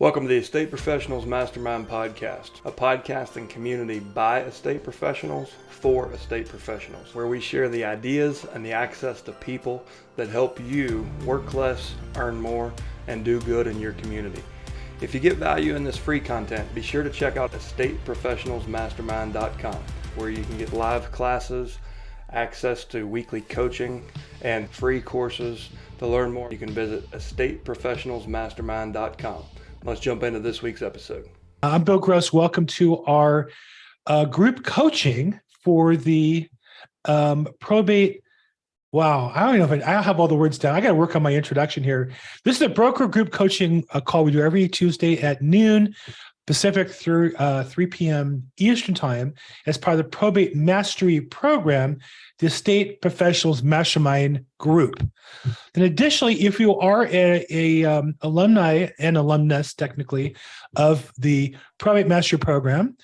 Welcome to the Estate Professionals Mastermind Podcast, a podcasting community by estate professionals for estate professionals, where we share the ideas and the access to people that help you work less, earn more, and do good in your community. If you get value in this free content, be sure to check out estateprofessionalsmastermind.com, where you can get live classes, access to weekly coaching, and free courses. To learn more, you can visit estateprofessionalsmastermind.com. Let's jump into this week's episode. I'm Bill Gross. Welcome to our group coaching for the probate. Wow, I don't know if I don't have all the words down. I got to work on my introduction here. This is a broker group coaching call we do every Tuesday at noon Pacific through 3 p.m. Eastern Time as part of the Probate Mastery Program, the Estate Professionals Mastermind Group. And additionally, if you are a alumni and alumnus, technically, of the Probate Mastery Program,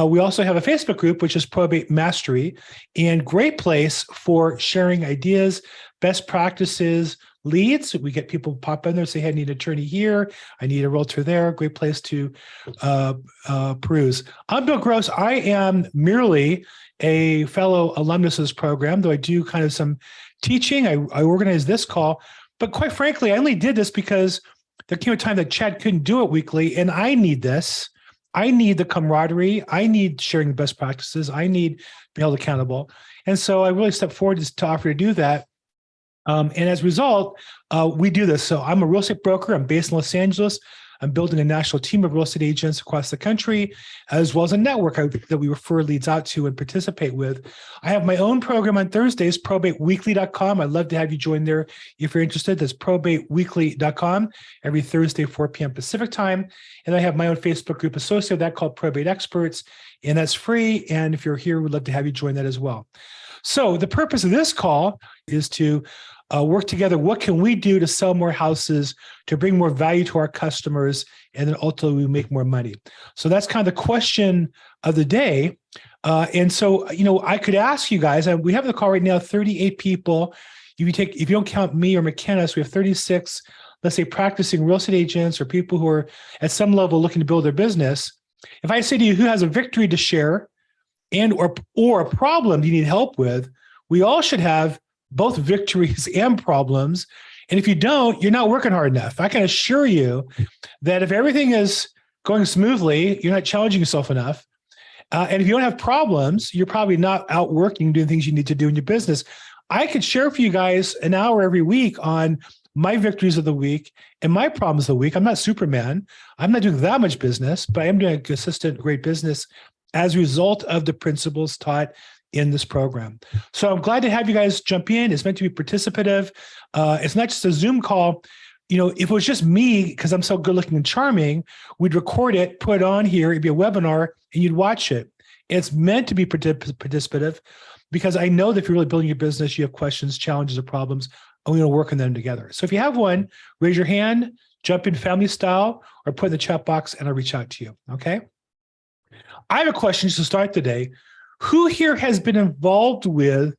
we also have a Facebook group, which is Probate Mastery, and great place for sharing ideas, best practices, leads. We get people pop in there and say, hey, I need an attorney here. I need a realtor there. Great place to peruse. I'm Bill Gross. I am merely a fellow alumnus of this program, though I do kind of some teaching. I organized this call, but quite frankly, I only did this because there came a time that Chad couldn't do it weekly, and I need this. I need the camaraderie. I need sharing the best practices. I need being held accountable. And so I really stepped forward to offer to do that. And as a result, we do this. So I'm a real estate broker. I'm based in Los Angeles. I'm building a national team of real estate agents across the country, as well as a network that we refer leads out to and participate with. I have my own program on Thursdays, probateweekly.com. I'd love to have you join there if you're interested. That's probateweekly.com every Thursday, 4 p.m. Pacific time. And I have my own Facebook group associated with that called Probate Experts, and that's free. And if you're here, we'd love to have you join that as well. So the purpose of this call is to work together. What can we do to sell more houses, to bring more value to our customers, and then ultimately we make more money? So that's kind of the question of the day. And so, I could ask you guys, and we have the call right now, 38 people. If you don't count me or McKenna, so we have 36, let's say, practicing real estate agents or people who are at some level looking to build their business. If I say to you, who has a victory to share and or a problem you need help with, we all should have both victories and problems. And if you don't, you're not working hard enough. I can assure you that if everything is going smoothly, you're not challenging yourself enough. And if you don't have problems, you're probably not out working, doing things you need to do in your business. I could share for you guys an hour every week on my victories of the week and my problems of the week. I'm not Superman. I'm not doing that much business, but I am doing a consistent, great business as a result of the principles taught in this program. So I'm glad to have you guys jump in. It's meant to be participative. It's not just a Zoom call. If it was just me, because I'm so good looking and charming, we'd record it, put it on here, it'd be a webinar, and you'd watch it. It's meant to be participative because I know that if you're really building your business, you have questions, challenges, or problems, and we're going to work on them together. So if you have one, raise your hand, jump in family style, or put in the chat box, and I'll reach out to you, okay? I have a question just to start the day. Who here has been involved with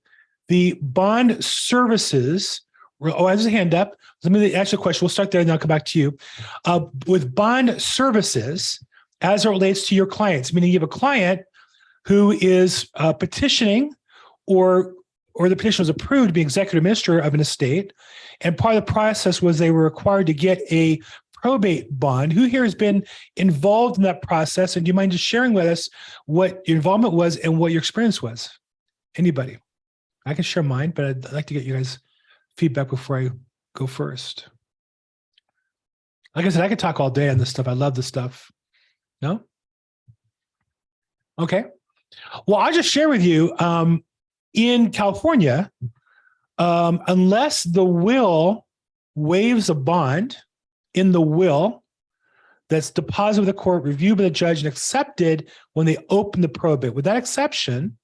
the bond services? Oh, I have a hand up. Let me ask you a question. We'll start there and then I'll come back to you. With bond services as it relates to your clients, meaning you have a client who is petitioning or the petition was approved to be executive administrator of an estate. And part of the process was they were required to get a probate bond. Who here has been involved in that process? And do you mind just sharing with us what your involvement was and what your experience was? Anybody? I can share mine, but I'd like to get you guys' feedback before I go first. Like I said, I could talk all day on this stuff. I love this stuff. No? Okay. Well, I'll just share with you, in California, unless the will waives a bond in the will that's deposited with the court, reviewed by the judge, and accepted when they open the probate. With that exception,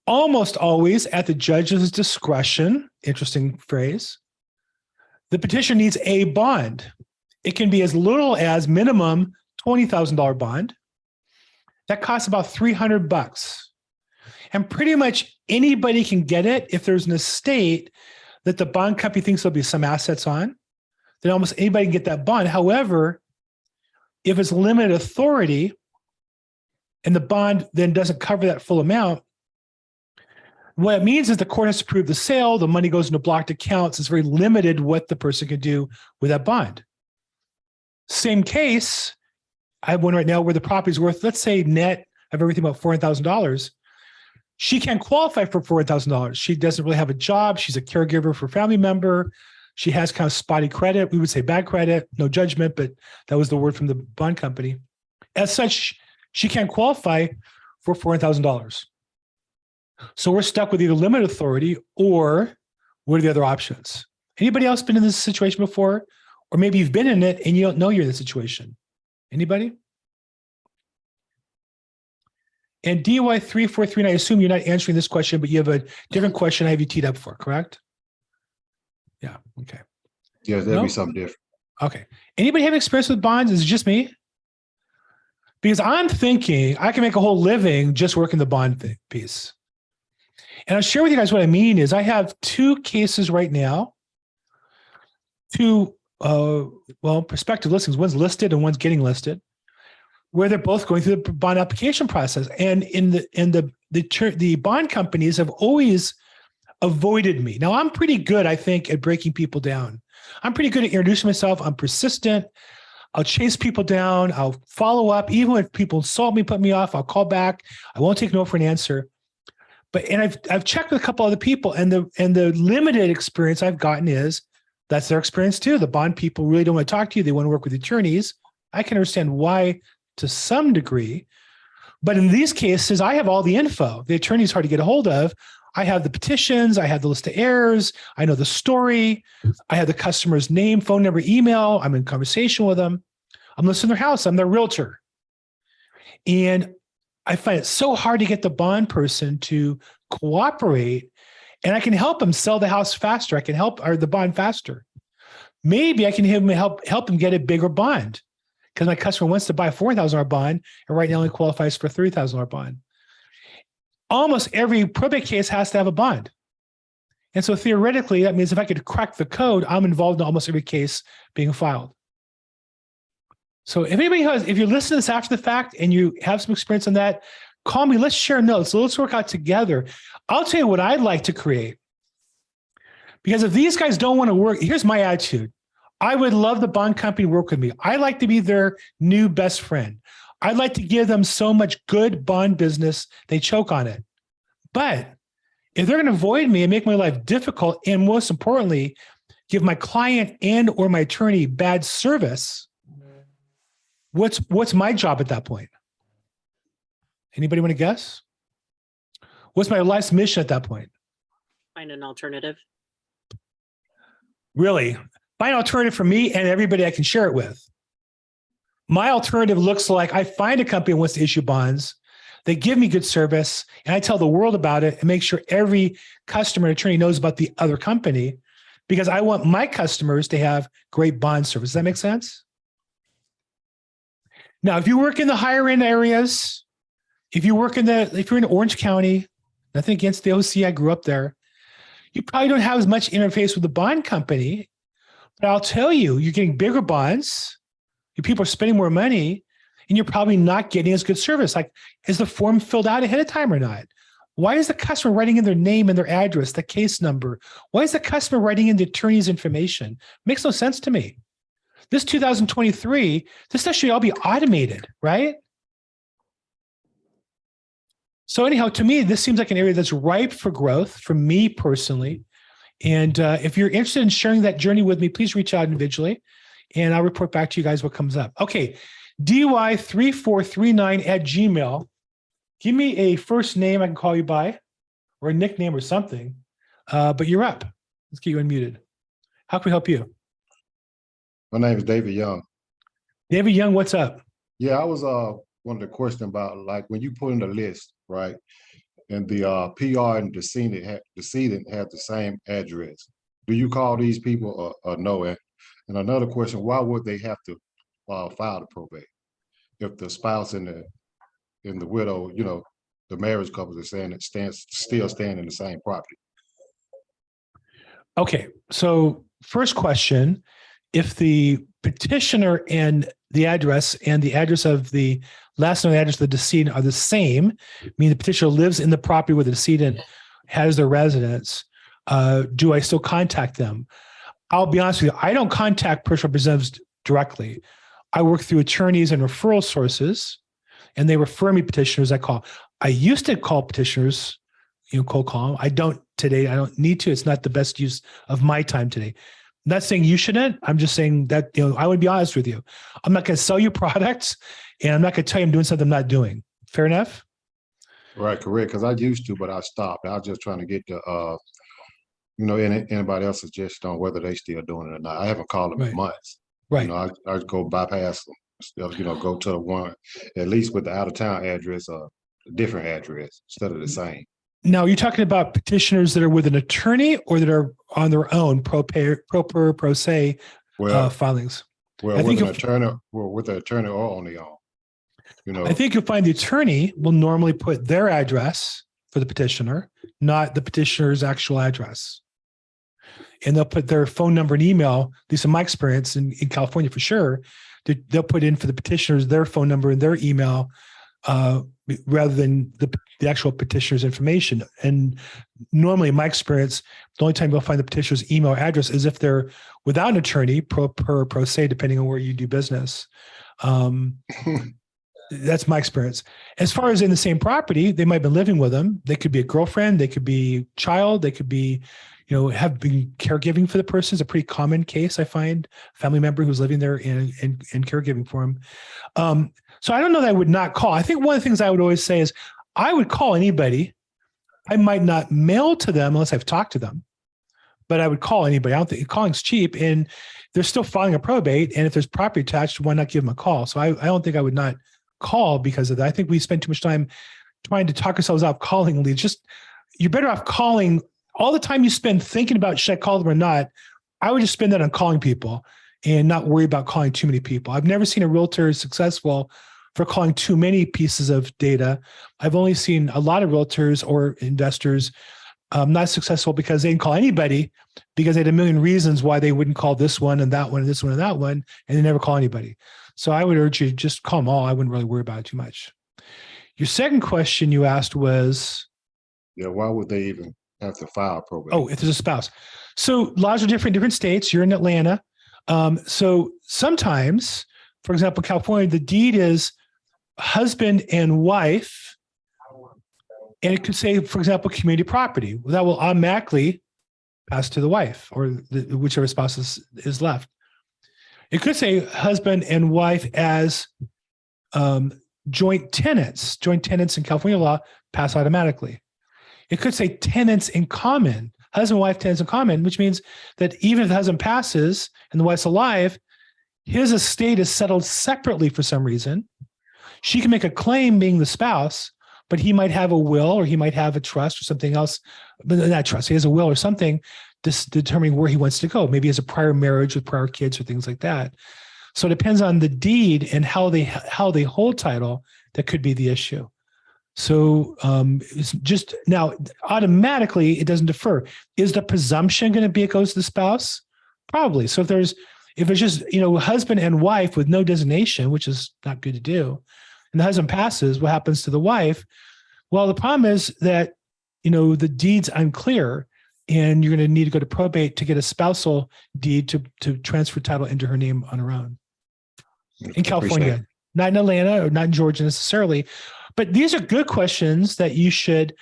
almost always at the judge's discretion, interesting phrase, the petitioner needs a bond. It can be as little as minimum $20,000 bond. That costs about $300. And pretty much anybody can get it if there's an estate that the bond company thinks there'll be some assets on. Then almost anybody can get that bond. However, If it's limited authority and the bond then doesn't cover that full amount, what it means is the court has to approve the sale. The money goes into blocked accounts. It's very limited what the person can do with that bond. Same case, I have one right now where the property's worth, let's say net of everything about $400,000. She can't qualify for $400,000. She doesn't really have a job. She's a caregiver for a family member. She has kind of spotty credit. We would say bad credit, no judgment, but that was the word from the bond company. As such, she can't qualify for $400,000. So we're stuck with either limited authority or what are the other options? Anybody else been in this situation before? Or maybe you've been in it and you don't know you're in the situation. Anybody? And DY 3439, I assume you're not answering this question, but you have a different question I have you teed up for, correct? Yeah, okay. Yeah, that'd be something different. Okay. Anybody have experience with bonds? Is it just me? Because I'm thinking I can make a whole living just working the bond piece. And I'll share with you guys what I mean is I have two cases right now, two prospective listings. One's listed and one's getting listed, where they're both going through the bond application process. And the bond companies have always avoided me. Now I'm pretty good, I think, at breaking people down. I'm pretty good at introducing myself. I'm persistent. I'll chase people down. I'll follow up. Even if people insult me, put me off, I'll call back. I won't take no for an answer. And I've checked with a couple other people, and the limited experience I've gotten is that's their experience too. The bond people really don't want to talk to you. They want to work with attorneys. I can understand why to some degree, but in these cases, I have all the info. The attorney's hard to get a hold of. I have the petitions. I have the list of heirs. I know the story. I have the customer's name, phone number, email. I'm in conversation with them. I'm listing their house. I'm their realtor. And I find it so hard to get the bond person to cooperate, and I can help them sell the house faster. I can help the bond faster. Maybe I can help them get a bigger bond because my customer wants to buy a $4,000 bond and right now only qualifies for a $3,000 bond. Almost every probate case has to have a bond. And so theoretically, that means if I could crack the code, I'm involved in almost every case being filed. So if you're listening to this after the fact and you have some experience on that, call me. Let's share notes. So let's work out together. I'll tell you what I'd like to create. Because if these guys don't want to work, here's my attitude. I would love the bond company to work with me. I like to be their new best friend. I'd like to give them so much good bond business, they choke on it. But if they're going to avoid me and make my life difficult, and most importantly, give my client and or my attorney bad service, what's my job at that point? Anybody want to guess? What's my life's mission at that point? Find an alternative. Really? Find an alternative for me and everybody I can share it with. My alternative looks like I find a company that wants to issue bonds. They give me good service, and I tell the world about it and make sure every customer and attorney knows about the other company because I want my customers to have great bond service. Does that make sense? Now, if you work in the higher end areas, if you're in Orange County, nothing against the OC, I grew up there, you probably don't have as much interface with the bond company, but I'll tell you, you're getting bigger bonds, your people are spending more money, and you're probably not getting as good service. Like, is the form filled out ahead of time or not? Why is the customer writing in their name and their address, the case number? Why is the customer writing in the attorney's information? Makes no sense to me. This 2023, this stuff should all be automated, right? So anyhow, to me, this seems like an area that's ripe for growth for me personally. And if you're interested in sharing that journey with me, please reach out individually and I'll report back to you guys what comes up. Okay, dy3439@gmail. Give me a first name I can call you by or a nickname or something, but you're up. Let's get you unmuted. How can we help you? My name is David Young. David Young, what's up? Yeah, I was wanted to question about like when you put in the list, right? And the PR and decedent have the same address. Do you call these people or no? And another question: why would they have to file the probate if the spouse and the widow, the marriage couple is saying it still stand in the same property? Okay, so first question if the petitioner and the address of the last known address of the decedent are the same, meaning the petitioner lives in the property where the decedent has their residence, do I still contact them? I'll be honest with you, I don't contact personal representatives directly. I work through attorneys and referral sources, and they refer me petitioners I call. I used to call petitioners, cold call them. I don't today. I don't need to. It's not the best use of my time today. I'm not saying you shouldn't. I'm just saying that, I would be honest with you. I'm not going to sell you products, and I'm not going to tell you I'm doing something I'm not doing. Fair enough? Right, correct. Because I used to, but I stopped. I was just trying to get the anybody else's suggestion on whether they still doing it or not. I haven't called them in Right. months. Right. I go bypass them. Go to the one at least with the out of town address or a different address instead of the same. Now, you're talking about petitioners that are with an attorney or that are on their own pro se filings. Well, with an attorney, with an attorney or on their own. I think you'll find the attorney will normally put their address for the petitioner, not the petitioner's actual address. And they'll put their phone number and email, at least in my experience in California for sure, they'll put in for the petitioners their phone number and their email rather than the actual petitioner's information. And normally in my experience, the only time you'll find the petitioner's email or address is if they're without an attorney, pro se, depending on where you do business. That's my experience. As far as in the same property, they might have been living with them. They could be a girlfriend, they could be child, they could be, have been caregiving for the person. Is a pretty common case, I find. Family member who's living there and caregiving for him. So I don't know that I would not call. I think one of the things I would always say is I would call anybody. I might not mail to them unless I've talked to them, but I would call anybody. I don't think calling's cheap, and they're still filing a probate. And if there's property attached, why not give them a call? So I don't think I would not call because of that. I think we spend too much time trying to talk ourselves out of calling leads. You're better off calling. All the time you spend thinking about should I call them or not, I would just spend that on calling people and not worry about calling too many people. I've never seen a realtor successful for calling too many pieces of data. I've only seen a lot of realtors or investors not successful because they didn't call anybody because they had a million reasons why they wouldn't call this one and that one and this one and that one, and they never call anybody. So I would urge you to just call them all. I wouldn't really worry about it too much. Your second question you asked was? Yeah, why would they even have to file probate? Oh, if there's a spouse. So laws are different states. You're in Atlanta. So sometimes, for example, California, the deed is husband and wife, and it could say, for example, community property. That will automatically pass to the wife or whichever spouse is left. It could say husband and wife as joint tenants. Joint tenants in California law pass automatically. It could say tenants in common, husband and wife tenants in common, which means that even if the husband passes and the wife's alive, his estate is settled separately for some reason. She can make a claim being the spouse, but he might have a will or he might have a trust or something else, but not trust. He has a will or something determining where he wants to go. Maybe he has a prior marriage with prior kids or things like that. So it depends on the deed and how they hold title. That could be the issue. So it's just now automatically it doesn't defer. Is the presumption going to be it goes to the spouse? Probably. So if it's just husband and wife with no designation, which is not good to do, and the husband passes, what happens to the wife? Well, the problem is that the deed's unclear, and you're going to need to go to probate to get a spousal deed to transfer title into her name on her own. In California, not in Atlanta or not in Georgia necessarily. But these are good questions that you should,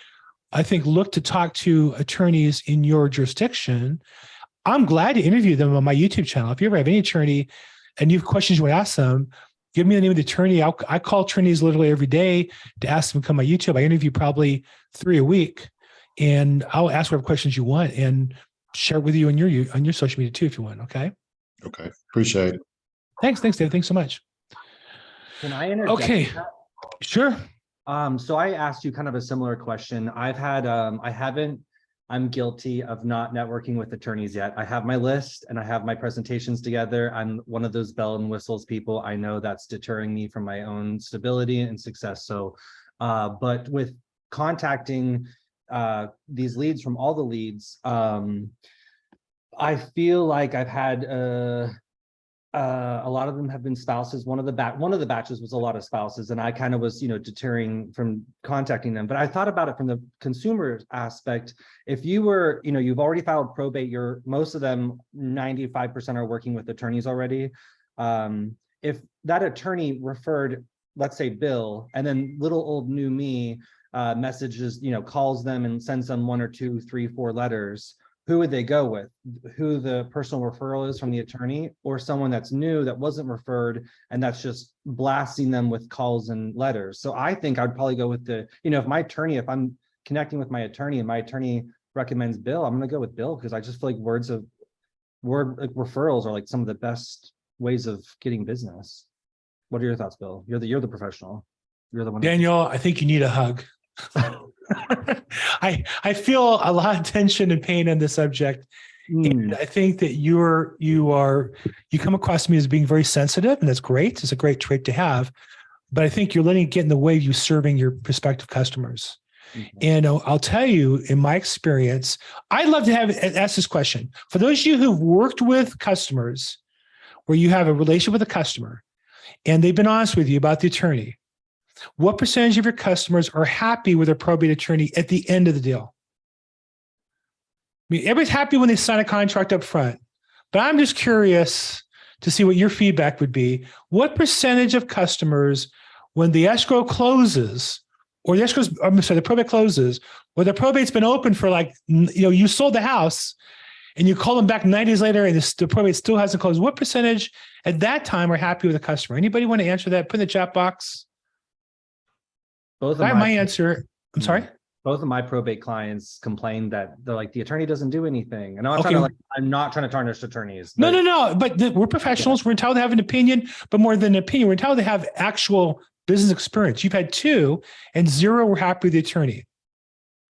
I think, look to talk to attorneys in your jurisdiction. I'm glad to interview them on my YouTube channel. If you ever have any attorney and you have questions you want to ask them, give me the name of the attorney. I call attorneys literally every day to ask them to come on my YouTube. I interview probably 3 a week, and I'll ask whatever questions you want and share it with you on your social media too if you want. Okay. Okay. Appreciate it. Thanks, David. Thanks so much. Can I interject? Okay. Sure. So I asked you kind of a similar question. I'm guilty of not networking with attorneys yet. I have my list and I have my presentations together. I'm one of those bell and whistles people. I know that's deterring me from my own stability and success. So, but with contacting these leads from all the leads, I feel like I've had A lot of them have been spouses. One of the batches was a lot of spouses, and I kind of was, deterring from contacting them. But I thought about it from the consumer aspect. If you were, you've already filed probate, most of them, 95% are working with attorneys already. If that attorney referred, let's say Bill, and then little old new me messages, calls them and sends them 1 or 2, 3, 4 letters, who would they go with? Who the personal referral is from the attorney, or someone that's new that wasn't referred and that's just blasting them with calls and letters. So I think I'd probably go with if I'm connecting with my attorney and my attorney recommends Bill, I'm going to go with Bill, because I just feel like referrals are like some of the best ways of getting business. What are your thoughts, Bill? You're the professional. You're the one. Daniel, I think you need a hug. I feel a lot of tension and pain on this subject. And I think that you come across to me as being very sensitive, and that's great. It's a great trait to have. But I think you're letting it get in the way of you serving your prospective customers. Mm-hmm. And I'll tell you, in my experience, I'd love to ask this question. For those of you who've worked with customers, where you have a relationship with a customer, and they've been honest with you about the attorney, what percentage of your customers are happy with their probate attorney at the end of the deal? I mean, everybody's happy when they sign a contract up front, but I'm just curious to see what your feedback would be. What percentage of customers, when the escrow closes, or the probate closes, or the probate's been open for you sold the house and you call them back 9 days later and the probate still hasn't closed, what percentage at that time are happy with the customer? Anybody want to answer that? Put in the chat box. Both of my answer. I'm sorry. Both of my probate clients complained that they're like, the attorney doesn't do anything. And I'm not trying to tarnish attorneys. No. But we're professionals. Yeah. We're entitled to have an opinion, but more than an opinion, we're entitled to have actual business experience. You've had 2 and 0 were happy with the attorney.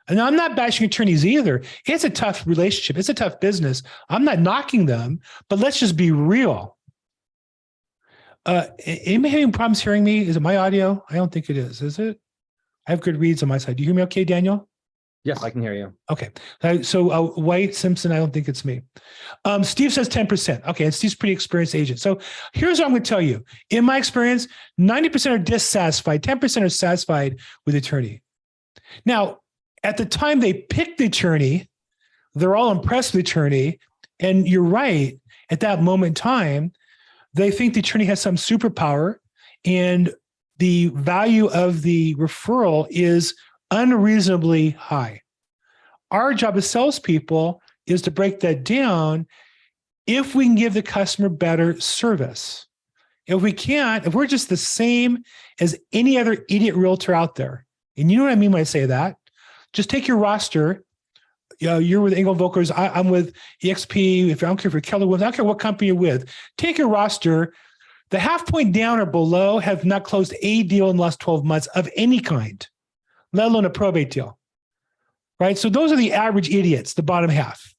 And I'm not bashing attorneys either. It's a tough relationship. It's a tough business. I'm not knocking them, but let's just be real. Anybody having problems hearing me? Is it my audio? I don't think it is it? I have good reads on my side. Do you hear me okay, Daniel? Yes, I can hear you. Okay. So White, Simpson, I don't think it's me. Steve says 10%. Okay, and Steve's a pretty experienced agent. So here's what I'm going to tell you. In my experience, 90% are dissatisfied. 10% are satisfied with the attorney. Now, at the time they pick the attorney, they're all impressed with the attorney. And you're right, at that moment in time, they think the attorney has some superpower, and the value of the referral is unreasonably high. Our job as salespeople is to break that down if we can give the customer better service. If we can't, if we're just the same as any other idiot realtor out there, and you know what I mean when I say that, just take your roster. You're with Engel Volkers, I'm with EXP, I don't care if you're Keller Williams, I don't care what company you're with, take your roster. The half point down or below have not closed a deal in the last 12 months of any kind, let alone a probate deal, right? So those are the average idiots, the bottom half.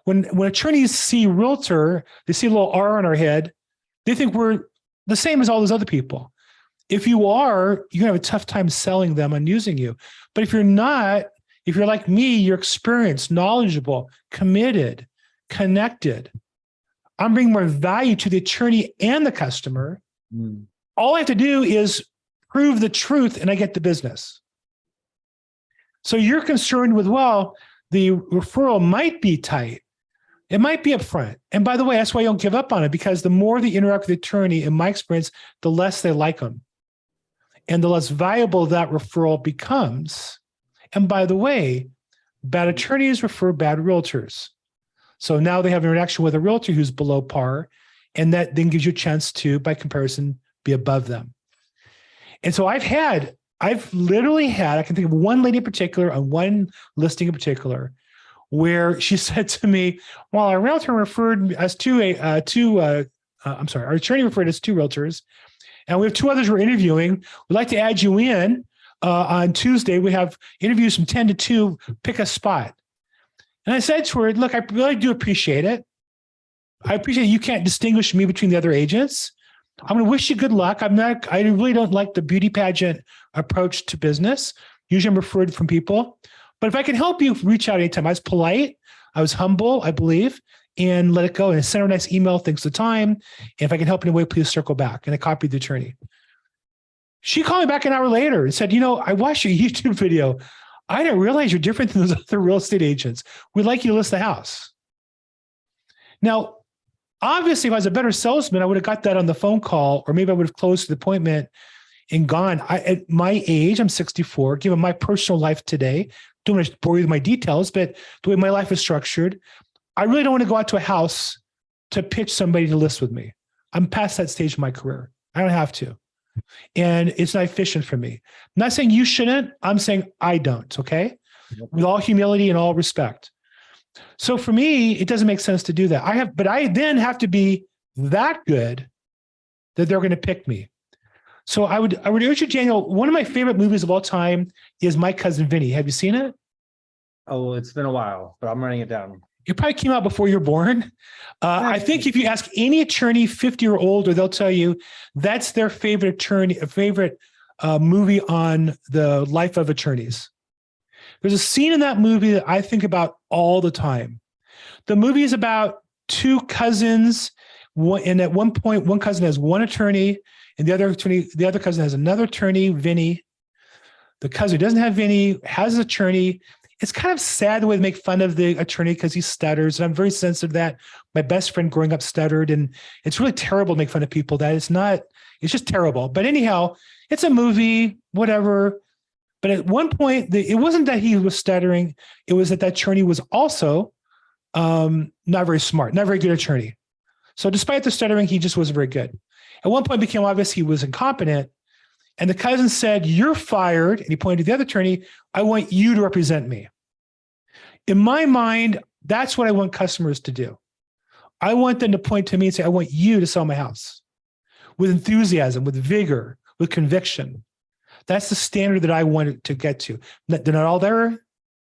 When attorneys see realtor, they see a little R on our head, they think we're the same as all those other people. If you are, you're gonna have a tough time selling them and using you. But if you're not, if you're like me, you're experienced, knowledgeable, committed, connected, I'm bringing more value to the attorney and the customer. All I have to do is prove the truth and I get the business. So you're concerned with, well, the referral might be tight. It might be upfront. And by the way, that's why you don't give up on it, because the more they interact with the attorney, in my experience, the less they like them. And the less valuable that referral becomes. And by the way, bad attorneys refer bad realtors. So now they have an interaction with a realtor who's below par, and that then gives you a chance to, by comparison, be above them. And so I've literally had, I can think of one lady in particular, on one listing in particular, where she said to me, well, our realtor referred us to our attorney referred us to realtors, and we have 2 others we're interviewing. We'd like to add you in on Tuesday. We have interviews from 10 to 2, pick a spot. And I said to her, look, I really do appreciate it. I appreciate you can't distinguish me between the other agents. I'm going to wish you good luck. I really don't like the beauty pageant approach to business. Usually I'm referred from people. But if I can help you, reach out anytime. I was polite. I was humble, I believe. and let it go. And I sent her a nice email, thanks for the time. And if I can help in any way, please circle back. And I copied the attorney. She called me back an hour later and said, I watched your YouTube video. I didn't realize you're different than those other real estate agents. We'd like you to list the house. Now, obviously, if I was a better salesman, I would have got that on the phone call, or maybe I would have closed the appointment and gone. At my age, I'm 64, given my personal life today, don't want to bore you with my details, but the way my life is structured, I really don't want to go out to a house to pitch somebody to list with me. I'm past that stage of my career. I don't have to. And it's not efficient for me. I'm not saying you shouldn't. I'm saying I don't, okay? With all humility and all respect. So for me, it doesn't make sense to do that. But I then have to be that good that they're going to pick me. So I would urge you, Daniel, one of my favorite movies of all time is My Cousin Vinny. Have you seen it? Oh, it's been a while, but I'm writing it down. It probably came out before you're born. I think if you ask any attorney 50 or older, they'll tell you that's their favorite movie on the life of attorneys. There's a scene in that movie that I think about all the time. The movie is about two cousins, and at one point, one cousin has one attorney, and the other cousin has another attorney, Vinny. The cousin who doesn't have Vinny has an attorney. It's kind of sad the way they make fun of the attorney because he stutters. And I'm very sensitive to that. My best friend growing up stuttered, and it's really terrible to make fun of people. It's just terrible. But anyhow, it's a movie, whatever. But at one point, it wasn't that he was stuttering. It was that attorney was also not very smart, not very good attorney. So despite the stuttering, he just wasn't very good. At one point, it became obvious he was incompetent. And the cousin said, "You're fired." And he pointed to the other attorney. "I want you to represent me." In my mind, that's what I want customers to do. I want them to point to me and say, "I want you to sell my house," with enthusiasm, with vigor, with conviction. That's the standard that I want to get to. They're not all there.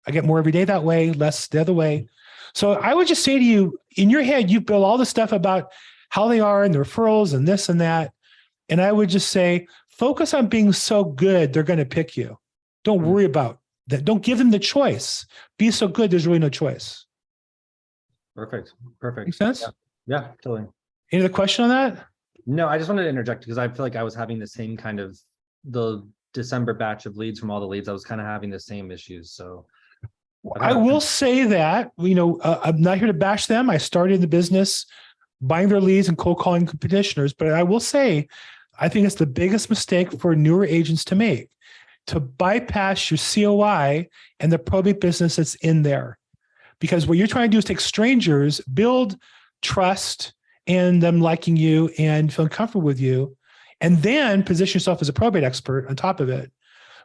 I get more every day that way, less the other way. So I would just say to you, in your head, you build all the stuff about how they are and the referrals and this and that. And I would just say, focus on being so good, they're going to pick you. Don't worry about that. Don't give them the choice. Be so good, there's really no choice. Perfect. Make sense? Yeah, totally. Any other question on that? No, I just wanted to interject because I feel like I was having the same kind of the December batch of leads from all the leads. I was kind of having the same issues. So I will say that, I'm not here to bash them. I started the business buying their leads and cold calling petitioners, but I will say, I think it's the biggest mistake for newer agents to make, to bypass your COI and the probate business that's in there. Because what you're trying to do is take strangers, build trust and them liking you and feeling comfortable with you, and then position yourself as a probate expert on top of it.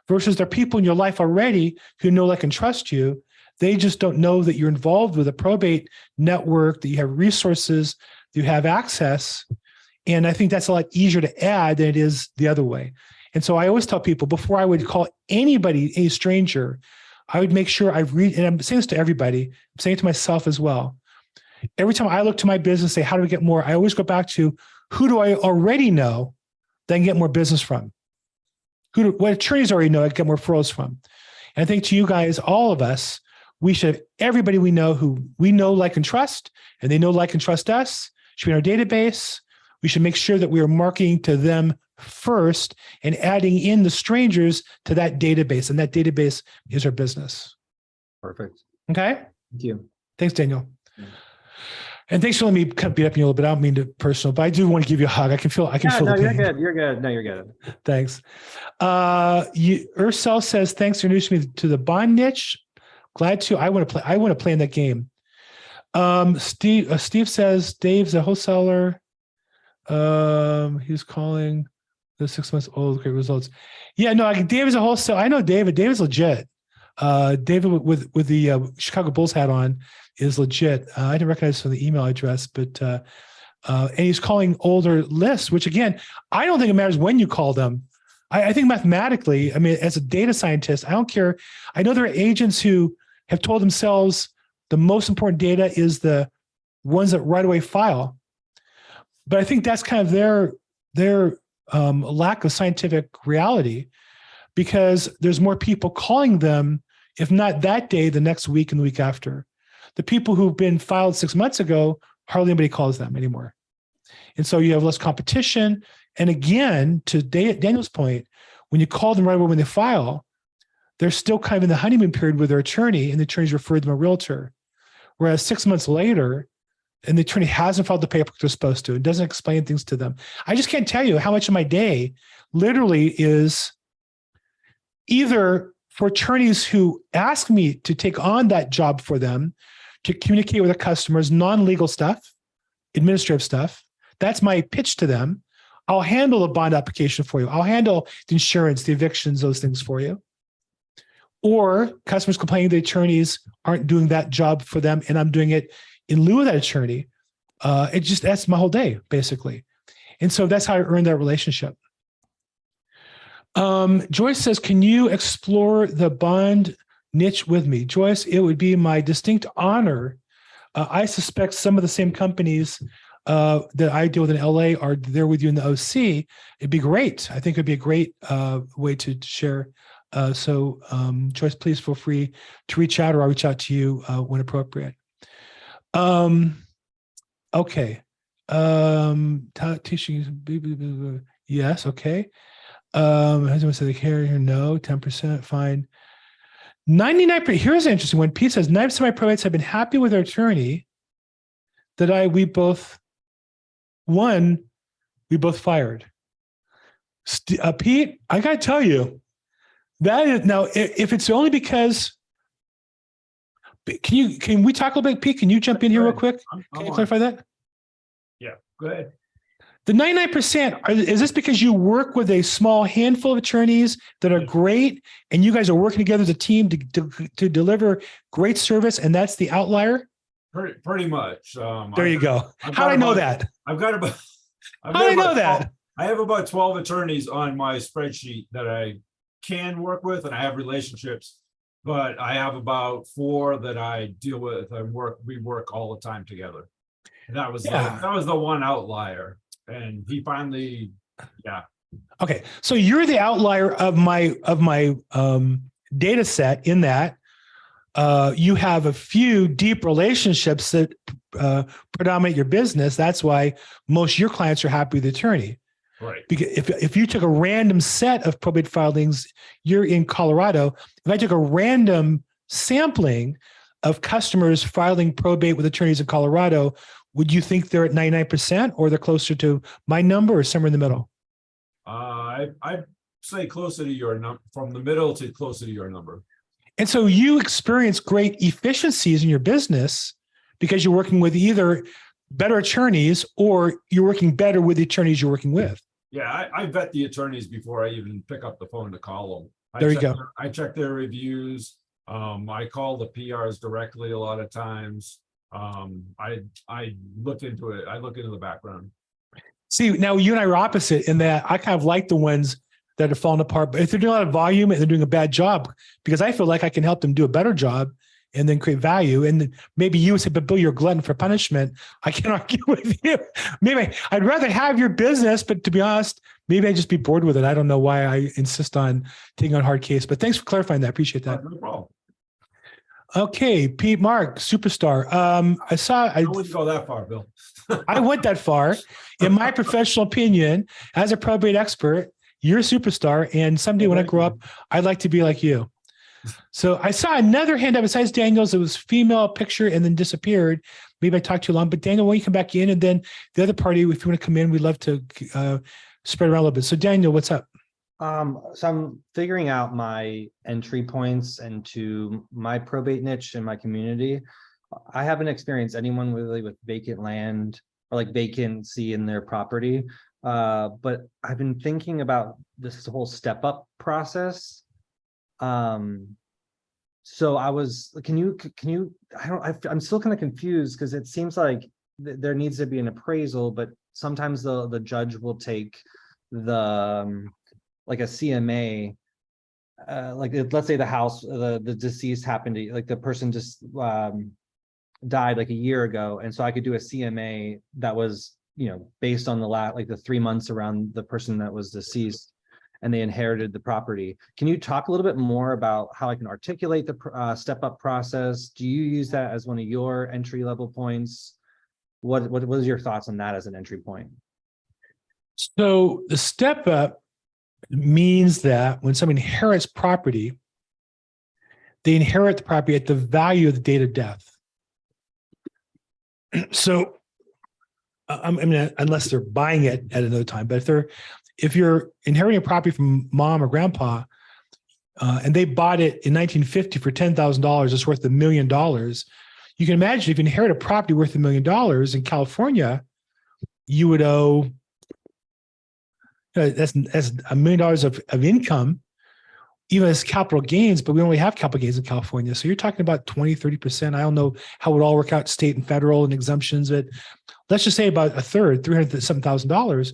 Versus there are people in your life already who know, like, and trust you. They just don't know that you're involved with a probate network, that you have resources, that you have access. And I think that's a lot easier to add than it is the other way. And so I always tell people, before I would call anybody a stranger, I would make sure I read, and I'm saying this to everybody, I'm saying it to myself as well. Every time I look to my business, say, how do we get more? I always go back to, who do I already know that I can get more business from? What attorneys already know I can get more referrals from? And I think to you guys, all of us, we should have everybody we know who we know, like, and trust, and they know, like, and trust us, should be in our database. We should make sure that we are marketing to them first and adding in the strangers to that database. And that database is our business. Perfect. Okay. Thank you. Thanks, Daniel. And thanks for letting me kind of beat up you a little bit. I don't mean to personal, but I do want to give you a hug. I can feel the pain. You're good. You're good. No, you're good. Thanks. Ursel says, thanks for introducing me to the bond niche. Glad to. I want to play in that game. Steve says, Dave's a wholesaler. He's calling the 6 months old. Great results. Yeah, no, Dave is a wholesaler. I know David. David's legit. David with the Chicago Bulls hat on is legit. I didn't recognize from the email address, but and he's calling older lists, which, again, I don't think it matters when you call them. I think mathematically, I mean, as a data scientist, I don't care. I know there are agents who have told themselves the most important data is the ones that right away file. But I think that's kind of their lack of scientific reality, because there's more people calling them, if not that day, the next week and the week after. the people who've been filed 6 months ago, hardly anybody calls them anymore. And so you have less competition. And again, to Daniel's point, when you call them right away when they file, they're still kind of in the honeymoon period with their attorney, and the attorney's referred them a realtor. Whereas 6 months later, and the attorney hasn't filed the paperwork they're supposed to, it doesn't explain things to them. I just can't tell you how much of my day literally is either for attorneys who ask me to take on that job for them, to communicate with their customers, non-legal stuff, administrative stuff. That's my pitch to them. I'll handle a bond application for you. I'll handle the insurance, the evictions, those things for you. Or customers complaining the attorneys aren't doing that job for them, and I'm doing it in lieu of that attorney. That's my whole day, basically. And so that's how I earned that relationship. Joyce says, can you explore the bond niche with me? Joyce, it would be my distinct honor. I suspect some of the same companies that I deal with in LA are there with you in the OC. It'd be great. I think it'd be a great way to share. Joyce, please feel free to reach out, or I'll reach out to you when appropriate. Okay. Teaching. Yes. Okay. Husband said the carrier, no, 10%, fine. 99%. Here's an interesting one. Pete says 90% of my probates have been happy with their attorney we both fired. Pete, I got to tell you, that is now, if it's only because, can we talk a little bit, Pete? Can you jump in here real quick? Can you clarify that? Yeah, go ahead. The 99%, is this because you work with a small handful of attorneys that are great, and you guys are working together as a team to deliver great service, and that's the outlier? Pretty much. There you go. How do I know that? I've got about. How do I know that? I have about 12 attorneys on my spreadsheet that I can work with, and I have relationships, but I have about 4 that I deal with. We work all the time together. And that was the one outlier. And he finally, yeah. Okay, so you're the outlier of my data set in that you have a few deep relationships that predominate your business. That's why most of your clients are happy with the attorney. Right. Because if you took a random set of probate filings, you're in Colorado. If I took a random sampling of customers filing probate with attorneys in Colorado, would you think they're at 99%, or they're closer to my number, or somewhere in the middle? I'd say closer to your number, from the middle to closer to your number. And so you experience great efficiencies in your business because you're working with either better attorneys, or you're working better with the attorneys you're working with. Yeah, I vet the attorneys before I even pick up the phone to call them. There you go. I check their reviews. I call the PRs directly a lot of times. I look into it. I look into the background. See, now you and I are opposite in that I kind of like the ones that are falling apart, but if they're doing a lot of volume and they're doing a bad job, because I feel like I can help them do a better job and then create value. And maybe you would say, but Bill, you're a glutton for punishment. I can't argue with you. Maybe I'd rather have your business, but to be honest, maybe I'd just be bored with it. I don't know why I insist on taking on hard case, but thanks for clarifying that. Appreciate that. No problem. Okay, Pete Mark, superstar. I wouldn't go that far, Bill. I went that far. In my professional opinion, as a probate expert, you're a superstar. And someday when I grow up, I'd like to be like you. So I saw another hand up besides Daniel's. It was female picture and then disappeared. Maybe I talked too long, but Daniel, why don't you come back in? And then the other party, if you want to come in, we'd love to spread around a little bit. So Daniel, what's up? So I'm figuring out my entry points into my probate niche in my community. I haven't experienced anyone really with vacant land or like vacancy in their property. But I've been thinking about this whole step up process. So I'm still kind of confused because it seems like there needs to be an appraisal, but sometimes the judge will take like a CMA, let's say the house, the deceased happened to, like the person just died like a year ago. And so I could do a CMA that was, based on the 3 months around the person that was deceased. and they inherited the property. Can you talk a little bit more about how I can articulate the step-up process? Do you use that as one of your entry-level points? What was your thoughts on that as an entry point? So the step up means that when someone inherits property, they inherit the property at the value of the date of death. So, I mean, unless they're buying it at another time, but if you're inheriting a property from mom or grandpa, and they bought it in 1950 for $10,000, it's worth $1 million. You can imagine if you inherit a property worth $1 million in California, you would owe, that's $1 million of income, even as capital gains, but we only have capital gains in California. So you're talking about 20, 30%. I don't know how it would all work out, state and federal and exemptions, but let's just say about a third, $307,000.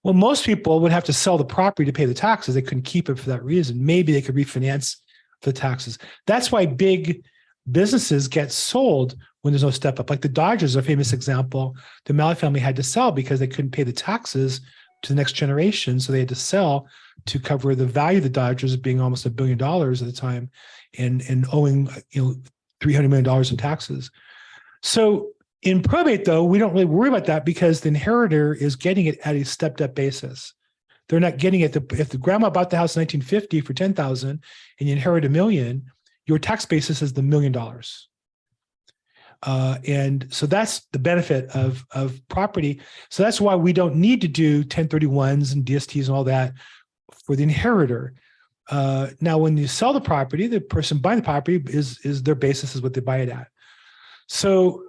Well, most people would have to sell the property to pay the taxes. They couldn't keep it for that reason. Maybe they could refinance for the taxes. That's why big businesses get sold when there's no step up. Like the Dodgers are a famous example. The Malley family had to sell because they couldn't pay the taxes to the next generation. So they had to sell to cover the value of the Dodgers being almost $1 billion at the time and owing, $300 million in taxes. So in probate, though, we don't really worry about that because the inheritor is getting it at a stepped up basis. They're not getting it. If the grandma bought the house in 1950 for $10,000 and you inherit $1 million, your tax basis is the $1 million. And so that's the benefit of property. So that's why we don't need to do 1031s and DSTs and all that for the inheritor. Now, when you sell the property, the person buying the property is their basis is what they buy it at. So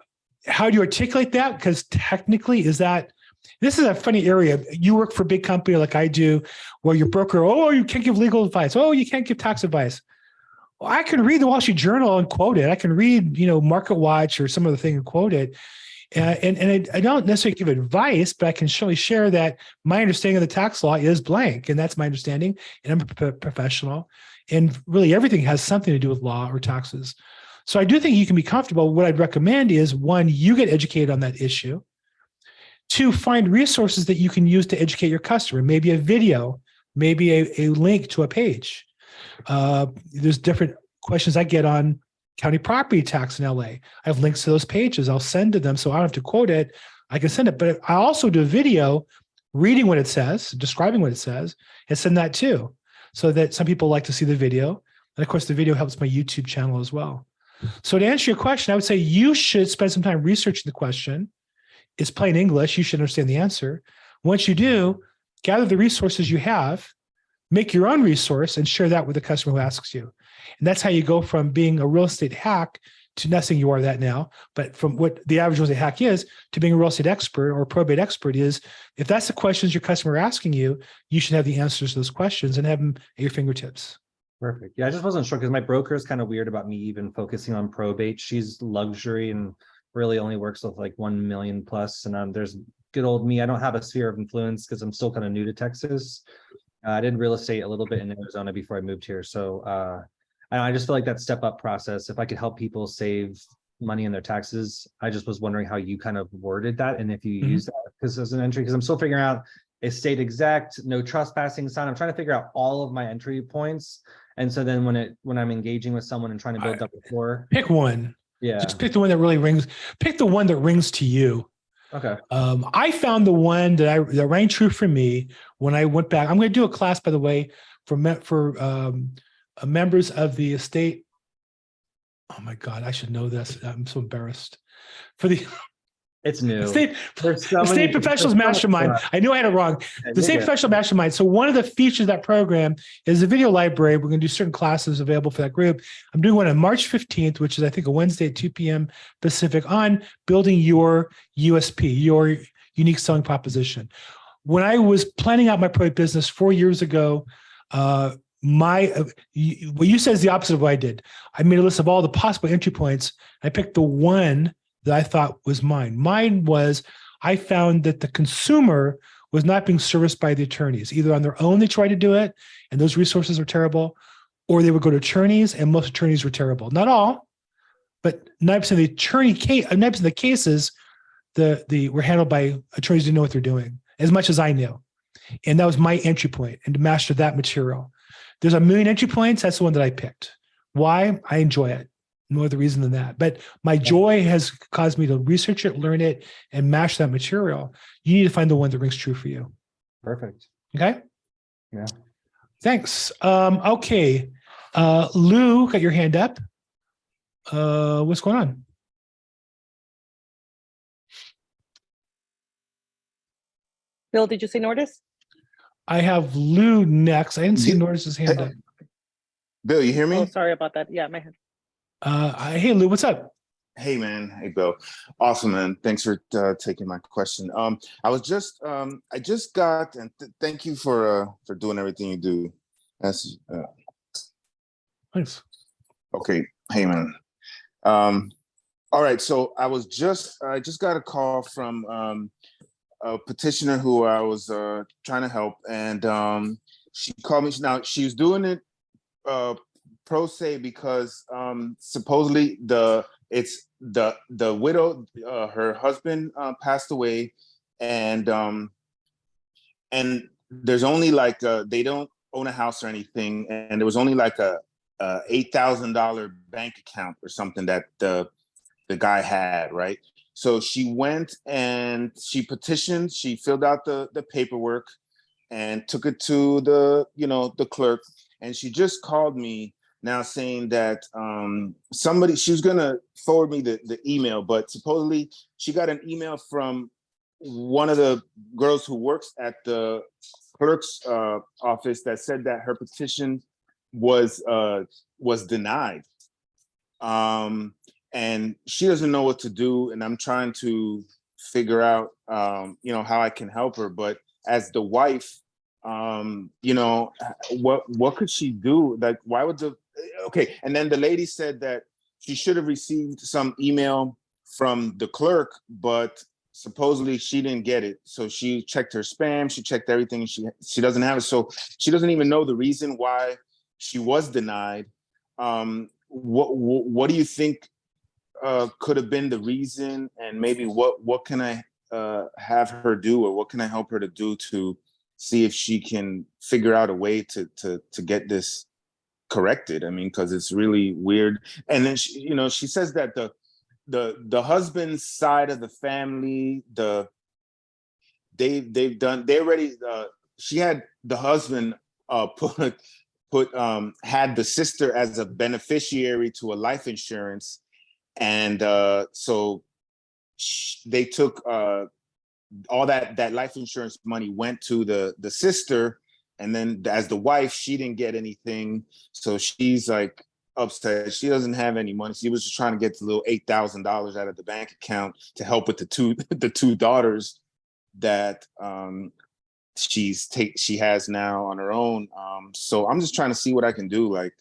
how do you articulate that? Because technically, this is a funny area. You work for a big company like I do, where your broker, you can't give legal advice. Oh, you can't give tax advice. Well, I can read the Wall Street Journal and quote it. I can read, Market Watch or some other thing and quote it. And I don't necessarily give advice, but I can surely share that my understanding of the tax law is blank. And that's my understanding. And I'm a professional. And really everything has something to do with law or taxes. So I do think you can be comfortable. What I'd recommend is, one, you get educated on that issue. Two, find resources that you can use to educate your customer. Maybe a video, maybe a link to a page. There's different questions I get on county property tax in LA. I have links to those pages. I'll send to them so I don't have to quote it. I can send it, but I also do a video reading what it says, describing what it says, and send that too. So that some people like to see the video. And of course, the video helps my YouTube channel as well. So to answer your question, I would say you should spend some time researching the question. It's plain English. You should understand the answer. Once you do, gather the resources you have, make your own resource, and share that with the customer who asks you. And that's how you go from being a real estate hack to not saying you are that now, but from what the average real estate hack is to being a real estate expert or probate expert is, if that's the questions your customer are asking you, you should have the answers to those questions and have them at your fingertips. Perfect. Yeah, I just wasn't sure because my broker is kind of weird about me even focusing on probate. She's luxury and really only works with like 1 million plus. And there's good old me. I don't have a sphere of influence because I'm still kind of new to Texas. I did real estate a little bit in Arizona before I moved here. So I just feel like that step up process, if I could help people save money in their taxes, I just was wondering how you kind of worded that. And if you use that because as an entry, because I'm still figuring out estate exact, no trespassing sign. I'm trying to figure out all of my entry points. And so then when I'm engaging with someone and trying to build up rapport, pick one. Yeah. Just pick the one that really rings. Pick the one that rings to you. Okay. I found the one that rang true for me when I went back. I'm going to do a class, by the way, for members of the estate. Oh my God, I should know this. I'm so embarrassed. For the It's new. Estate Professionals Mastermind. I knew I had it wrong. The Estate Professional Mastermind. So one of the features of that program is a video library. We're going to do certain classes available for that group. I'm doing one on March 15th, which is I think a Wednesday at 2 p.m. Pacific, on building your USP, your unique selling proposition. When I was planning out my probate business 4 years ago, what you said is the opposite of what I did. I made a list of all the possible entry points. I picked the one that I thought was mine. Mine was, I found that the consumer was not being serviced by the attorneys. Either on their own, they tried to do it, and those resources were terrible, or they would go to attorneys, and most attorneys were terrible. Not all, but 9% of the 9% of the cases, were handled by attorneys who didn't know what they're doing, as much as I knew. And that was my entry point, and to master that material. There's a million entry points. That's the one that I picked. Why? I enjoy it. No other reason than that. But my joy has caused me to research it, learn it, and master that material. You need to find the one that rings true for you. Perfect. Okay? Yeah. Thanks. Okay. Lou, got your hand up. What's going on? Bill, did you say Nordis? I have Lou next. I didn't see Yeah. Nordis's hand up. Bill, you hear me? Oh, sorry about that. Yeah, my hand. Hey, Lou, what's up? Hey, man. Hey, Bill. Awesome, man. Thanks for taking my question. I was just, I just got, and thank you for doing everything you do. That's Thanks. okay. Hey, man. All right. So I just got a call from a petitioner who I was trying to help, and she called me. Now she's doing it pro se because supposedly it's the widow, her husband passed away, and there's only like they don't own a house or anything, and there was only like a $8,000 bank account or something that the guy had, right? So she went and she petitioned, she filled out the paperwork and took it to the clerk, and she just called me now saying that she was gonna forward me the email, but supposedly she got an email from one of the girls who works at the clerk's office that said that her petition was denied. And she doesn't know what to do, and I'm trying to figure out how I can help her. But as the wife, what could she do? Like, why would and then the lady said that she should have received some email from the clerk, but supposedly she didn't get it. So she checked her spam, she checked everything, she doesn't have it. So she doesn't even know the reason why she was denied. What do you think could have been the reason, and maybe what can I have her do, or what can I help her to do to see if she can figure out a way to get this corrected? I mean, because it's really weird. And then she says that the husband's side of the family, she had the husband had the sister as a beneficiary to a life insurance, and so they took all that life insurance money went to the sister, and then as the wife, she didn't get anything, so she's like upset. She doesn't have any money. She was just trying to get the little $8,000 out of the bank account to help with the two daughters that she has now on her own. So I'm just trying to see what I can do. Like,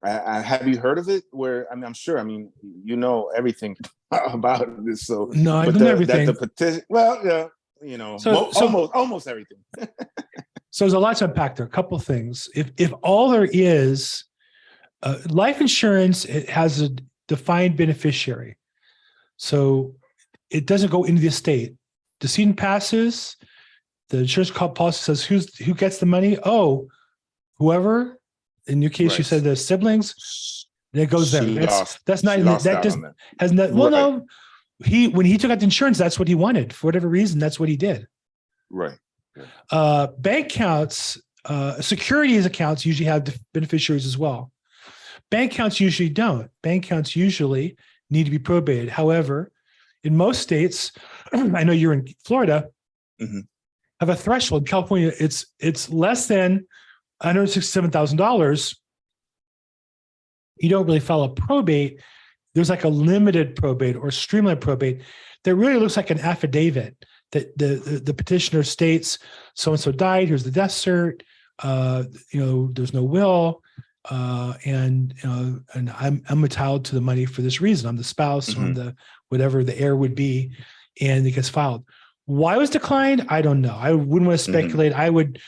I have you heard of it? Where I'm sure. You know everything about this. So No, I don't know everything. That the petition. Well, yeah, almost everything. So there's a lot to unpack there. A couple of things. If all there is, life insurance, it has a defined beneficiary, so it doesn't go into the estate. Decedent passes, the insurance policy says who gets the money. Oh, whoever. In your case, right. You said the siblings. That goes there. That's not that does has not. Well, right. No, when he took out the insurance, that's what he wanted for whatever reason. That's what he did. Right. Bank accounts, securities accounts usually have beneficiaries as well. Bank accounts usually don't. Bank accounts usually need to be probated. However, in most states, I know you're in Florida, have a threshold. In California, it's less than $167,000. You don't really file a probate. There's like a limited probate or streamlined probate that really looks like an affidavit that the petitioner states so-and-so died, here's the death cert, there's no will, and I'm entitled to the money for this reason. I'm the spouse, I'm the whatever the heir would be, and it gets filed. Why it was declined? I don't know. I wouldn't want to speculate. I would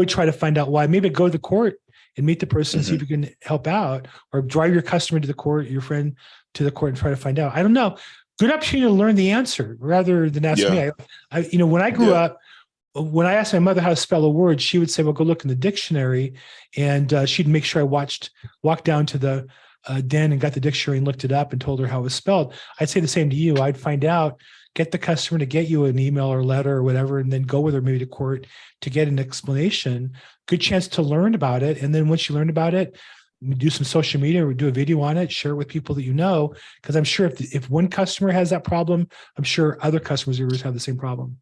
try to find out why. Maybe go to the court and meet the person, see if you can help out, or drive your customer to the court, your friend to the court, and try to find out. I don't know. Good opportunity to learn the answer rather than ask me. When I grew up, when I asked my mother how to spell a word, she would say, well, go look in the dictionary. And she'd make sure I walked down to the den and got the dictionary and looked it up and told her how it was spelled. I'd say the same to you. I'd find out, get the customer to get you an email or letter or whatever, and then go with her maybe to court to get an explanation. Good chance to learn about it. And then once you learn about it, do some social media or do a video on it, share it with people that you know. Because I'm sure if one customer has that problem, I'm sure other customers of yours have the same problem.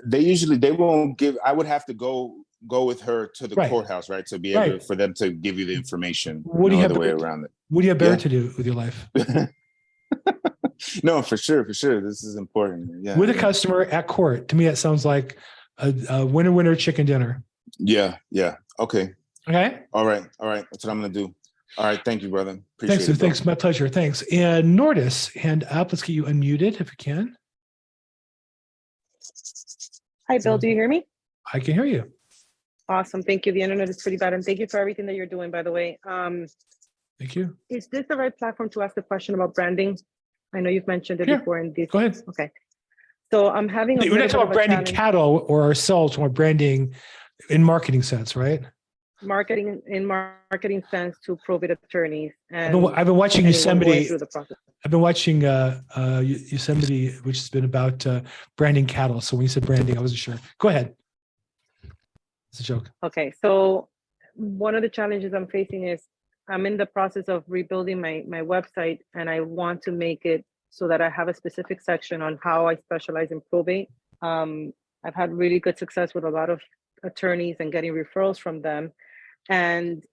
They won't give. I would have to go with her to the Right. courthouse, right, to be able Right. for them to give you the information. What do you no have other way better- around it. What do you have better Yeah. to do with your life? No, for sure. This is important. Yeah. With a customer at court, to me, that sounds like a winner chicken dinner. Yeah. Okay. Okay. All right. That's what I'm gonna do. All right. Thank you, brother. Appreciate Thanks. it. bro. Thanks. My pleasure. Thanks. And Nordis, hand up. Let's get you unmuted if you can. Hi, Bill. Do you hear me? I can hear you. Awesome. Thank you. The internet is pretty bad. And thank you for everything that you're doing, by the way. Thank you. Is this the right platform to ask the question about branding? I know you've mentioned it Yeah. before in this. Go ahead. Okay. So I'm having a We're little not bit talking of about a branding challenge. cattle or ourselves, or branding in marketing sense, right? Marketing in marketing sense to probate attorneys. I've And been watching anyone going Yosemite. through the process. I've been watching Yosemite, which has been about branding cattle. So when you said branding, I wasn't sure. Go ahead. It's a joke. Okay, so one of the challenges I'm facing is I'm in the process of rebuilding my website, and I want to make it so that I have a specific section on how I specialize in probate. I've had really good success with a lot of attorneys and getting referrals from them, and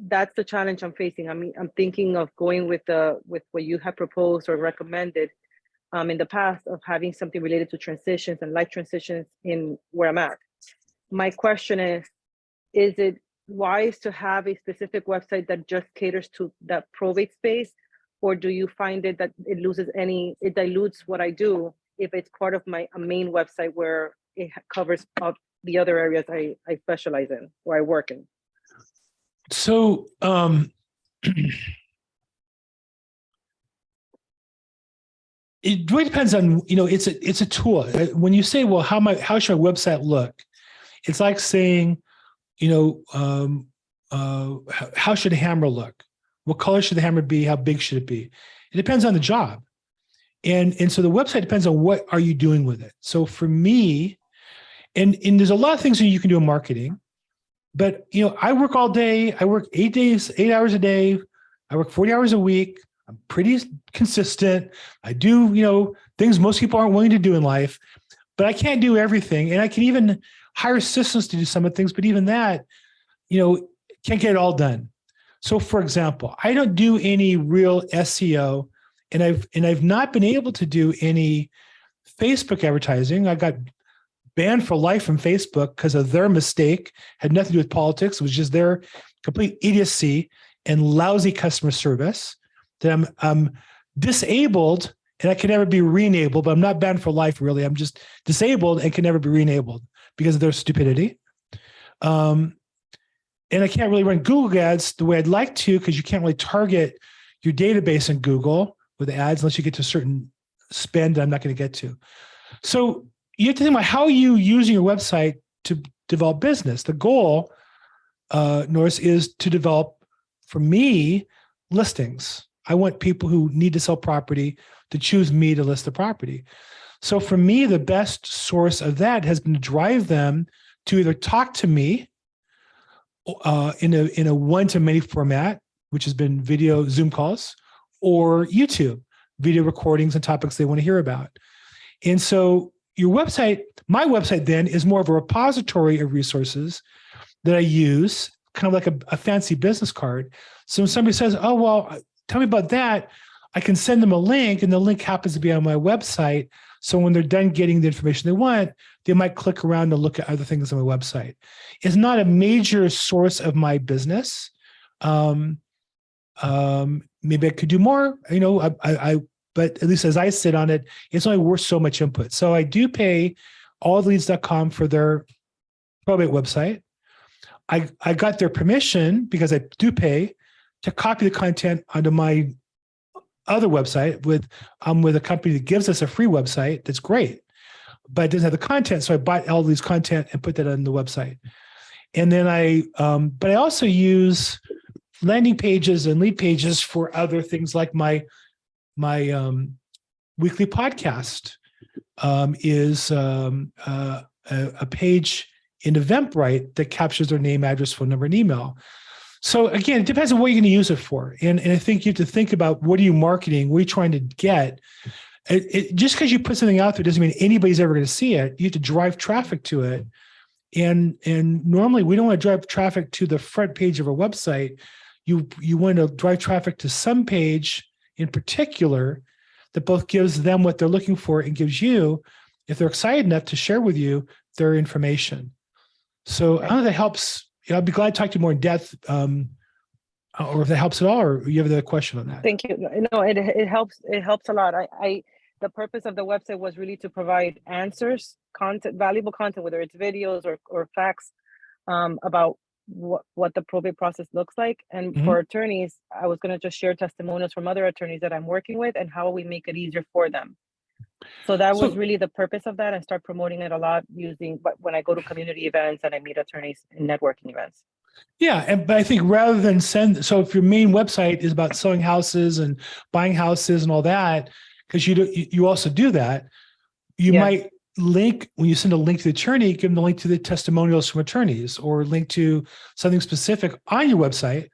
that's the challenge I'm facing. I mean, I'm thinking of going with what you have proposed or recommended in the past, of having something related to transitions and life transitions in where I'm at. My question is it wise to have a specific website that just caters to that probate space? Or do you find it that it dilutes what I do if it's part of a main website where it covers all the other areas I specialize in or I work in? So it really depends on, it's a tool. When you say, well, how should my website look? It's like saying, how should a hammer look? What color should the hammer be? How big should it be? It depends on the job. And so the website depends on what are you doing with it. So for me, and there's a lot of things that you can do in marketing, but I work all day. I work 8 hours a day. I work 40 hours a week. I'm pretty consistent. I do, things most people aren't willing to do in life, but I can't do everything. And I can even hire assistants to do some of the things, but even that, can't get it all done. So for example, I don't do any real SEO, and I've not been able to do any Facebook advertising. I got banned for life from Facebook because of their mistake. Had nothing to do with politics. It was just their complete idiocy and lousy customer service. That I'm disabled and I can never be re-enabled, but I'm not banned for life, really. I'm just disabled and can never be re-enabled because of their stupidity. And I can't really run Google ads the way I'd like to, because you can't really target your database in Google with ads unless you get to a certain spend that I'm not going to get to. So you have to think about how you using your website to develop business. The goal, Norris, is to develop, for me, listings. I want people who need to sell property to choose me to list the property. So for me, the best source of that has been to drive them to either talk to me in a one-to-many format, which has been video Zoom calls, or YouTube video recordings and topics they want to hear about. And so your website, my website then, is more of a repository of resources that I use, kind of like a fancy business card. So when somebody says, oh, well, tell me about that, I can send them a link, and the link happens to be on my website. So when they're done getting the information they want, they might click around and look at other things on my website. It's not a major source of my business. Maybe I could do more, but at least as I sit on it, it's only worth so much input. So I do pay allleads.com for their probate website. I got their permission, because I do pay, to copy the content onto my other website with a company that gives us a free website. That's great. but it doesn't have the content. So I bought all these content and put that on the website. And then but I also use landing pages and lead pages for other things like my weekly podcast is a page in Eventbrite that captures their name, address, phone number, and email. So again, it depends on what you're going to use it for. And I think you have to think about, what are you marketing? What are you trying to get? Just because you put something out there doesn't mean anybody's ever going to see it. You have to drive traffic to it. And normally we don't want to drive traffic to the front page of a website. You want to drive traffic to some page in particular that both gives them what they're looking for and gives you, if they're excited enough to share with you, their information. So I don't know if that helps. I'd be glad to talk to you more in depth, or if that helps at all, or you have another question on that. Thank you. No, it helps. It helps a lot. The purpose of the website was really to provide answers, content, valuable content, whether it's videos or facts, about what the probate process looks like. And for attorneys, I was going to just share testimonials from other attorneys that I'm working with and how we make it easier for them. So that was really the purpose of that, and start promoting it a lot when I go to community events and I meet attorneys in networking events. Yeah, but I think rather than so if your main website is about selling houses and buying houses and all that, because you also do that, you might link, when you send a link to the attorney, give them the link to the testimonials from attorneys, or link to something specific on your website.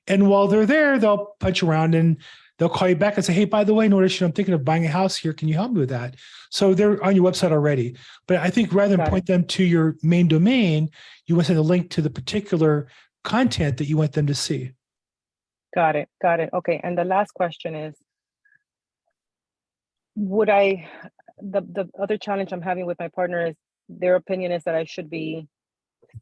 And while they're there, they'll punch around and they'll call you back and say, hey, by the way, notice I'm thinking of buying a house here. Can you help me with that? So they're on your website already. But I think rather than point them to your main domain, you want to send a link to the particular content that you want them to see. Got it. Okay. And the last question is, the other challenge I'm having with my partner is their opinion is that I should be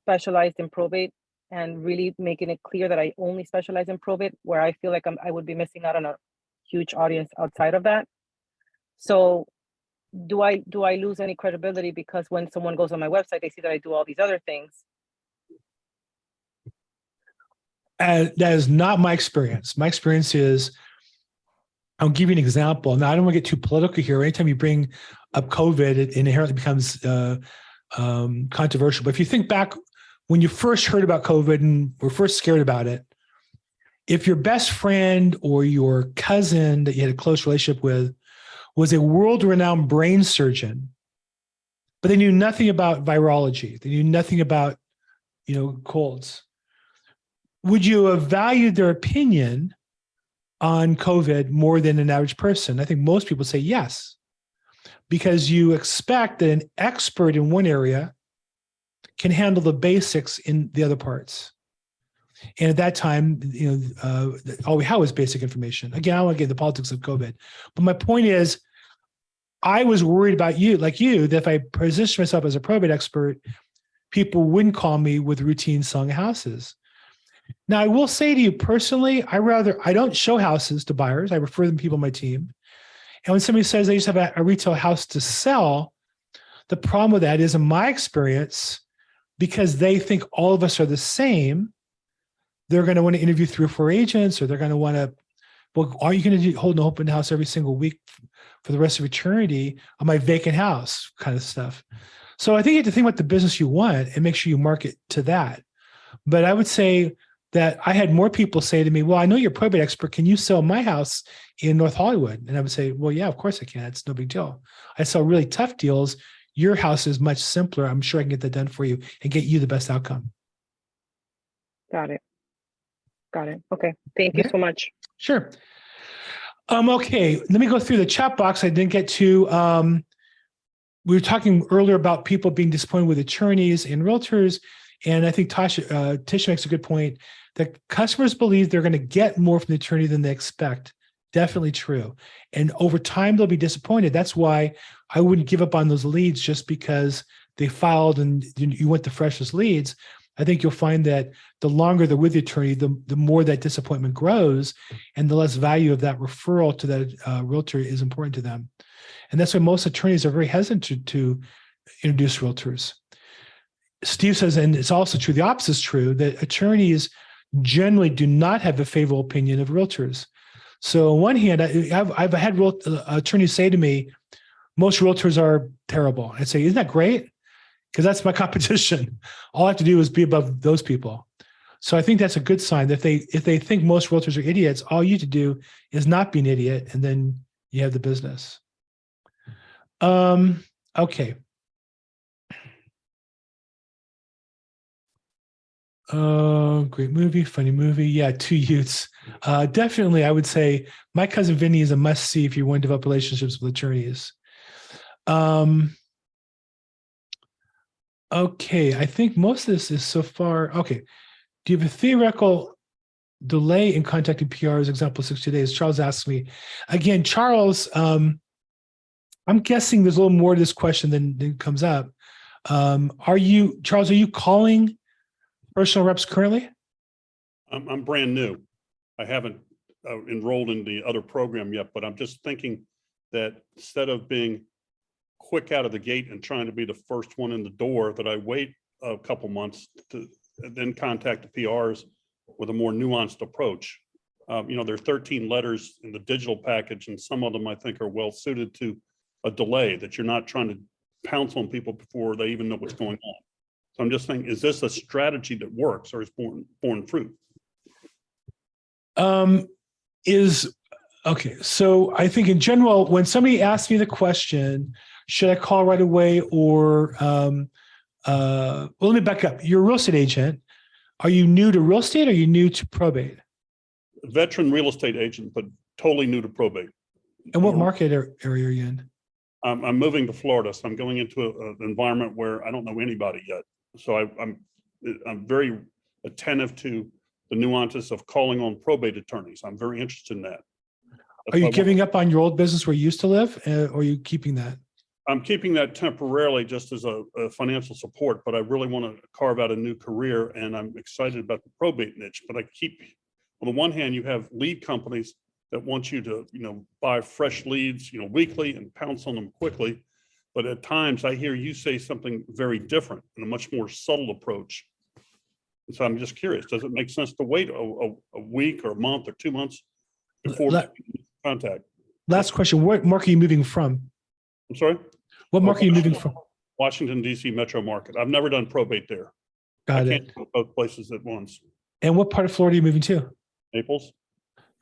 specialized in probate, and really making it clear that I only specialize in probate, where I feel like I would be missing out on a huge audience outside of that. So do I lose any credibility because when someone goes on my website, they see that I do all these other things? That is not my experience. My experience is, I'll give you an example. Now, I don't want to get too political here. Anytime you bring up COVID, it inherently becomes controversial. But if you think back when you first heard about COVID and were first scared about it, if your best friend or your cousin that you had a close relationship with was a world-renowned brain surgeon, but they knew nothing about virology, they knew nothing about, colds, would you have valued their opinion on COVID more than an average person? I think most people say yes, because you expect that an expert in one area can handle the basics in the other parts. And at that time, all we had was basic information. Again, I don't want to get into the politics of COVID, but my point is, I was worried about that if I positioned myself as a probate expert, people wouldn't call me with routine selling houses. Now, I will say to you personally, I don't show houses to buyers. I refer them to people on my team. And when somebody says they just have a retail house to sell, the problem with that is, in my experience, because they think all of us are the same, they're going to want to interview 3 or 4 agents, or they're going to want to, well, are you going to hold an open house every single week for the rest of eternity on my vacant house kind of stuff? So I think you have to think about the business you want and make sure you market to that. But I would say that I had more people say to me, well, I know you're a probate expert. Can you sell my house in North Hollywood? And I would say, well, yeah, of course I can. It's no big deal. I sell really tough deals. Your house is much simpler. I'm sure I can get that done for you and get you the best outcome. Got it. Okay. Thank you so much. Sure. Okay. Let me go through the chat box. I didn't get to, we were talking earlier about people being disappointed with attorneys and realtors. And I think Tisha makes a good point that customers believe they're going to get more from the attorney than they expect. Definitely true. And over time, they'll be disappointed. That's why I wouldn't give up on those leads just because they filed and you went the freshest leads. I think you'll find that the longer they're with the attorney, the more that disappointment grows, and the less value of that referral to that realtor is important to them. And that's why most attorneys are very hesitant to introduce realtors. Steve says, and it's also true, the opposite is true, that attorneys generally do not have a favorable opinion of realtors. So on one hand, I've had attorneys say to me, most realtors are terrible. I'd say, isn't that great? Because that's my competition. All I have to do is be above those people. So I think that's a good sign that if they think most realtors are idiots, all you have to do is not be an idiot, and then you have the business. Okay. Great movie, funny movie. Yeah, Two Youths. Definitely, I would say My Cousin Vinny is a must-see if you want to develop relationships with attorneys. Okay, I think most of this is so far. Okay. Do you have a theoretical delay in contacting PRs, example 60 days? Charles asks me. Again, Charles, I'm guessing there's a little more to this question than comes up. Charles, are you calling personal reps currently? I'm brand new. I haven't enrolled in the other program yet, but I'm just thinking that instead of being quick out of the gate and trying to be the first one in the door, that I wait a couple months to then contact the PRs with a more nuanced approach. There are 13 letters in the digital package, and some of them I think are well suited to a delay, that you're not trying to pounce on people before they even know what's going on. So I'm just thinking, is this a strategy that works, or is born fruit? Okay. So I think in general, when somebody asks me the question, should I call right away or, well, let me back up. You're a real estate agent. Are you new to real estate or are you new to probate? Veteran real estate agent, but totally new to probate. And what market area are you in? I'm moving to Florida, so I'm going into an environment where I don't know anybody yet. So I'm very attentive to the nuances of calling on probate attorneys. I'm very interested in that. Are you giving up on your old business where you used to live, or are you keeping that? I'm keeping that temporarily just as a financial support, but I really want to carve out a new career, and I'm excited about the probate niche. But on the one hand, you have lead companies that want you to, buy fresh leads, weekly and pounce on them quickly. But at times I hear you say something very different and a much more subtle approach. And so I'm just curious, does it make sense to wait a week or a month or 2 months before contact? Last question. What market are you moving from? I'm sorry? What market are you moving from? Washington, D.C. metro market. I've never done probate there. Got I it. can't go both places at once. And what part of Florida are you moving to? Naples?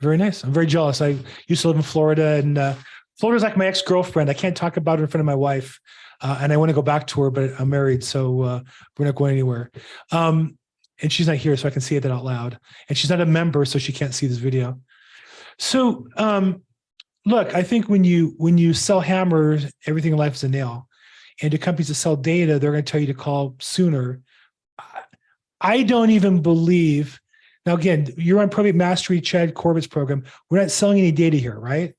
Very nice. I'm very jealous. I used to live in Florida, and Florida's like my ex-girlfriend. I can't talk about it in front of my wife, and I want to go back to her, but I'm married, so we're not going anywhere. And she's not here, so I can say that out loud. And she's not a member, so she can't see this video. So, look, I think when you sell hammers, everything in life is a nail. And to companies that sell data, they're going to tell you to call sooner. I don't even believe. Now, again, you're on Probate Mastery, Chad Corbett's program. We're not selling any data here, right?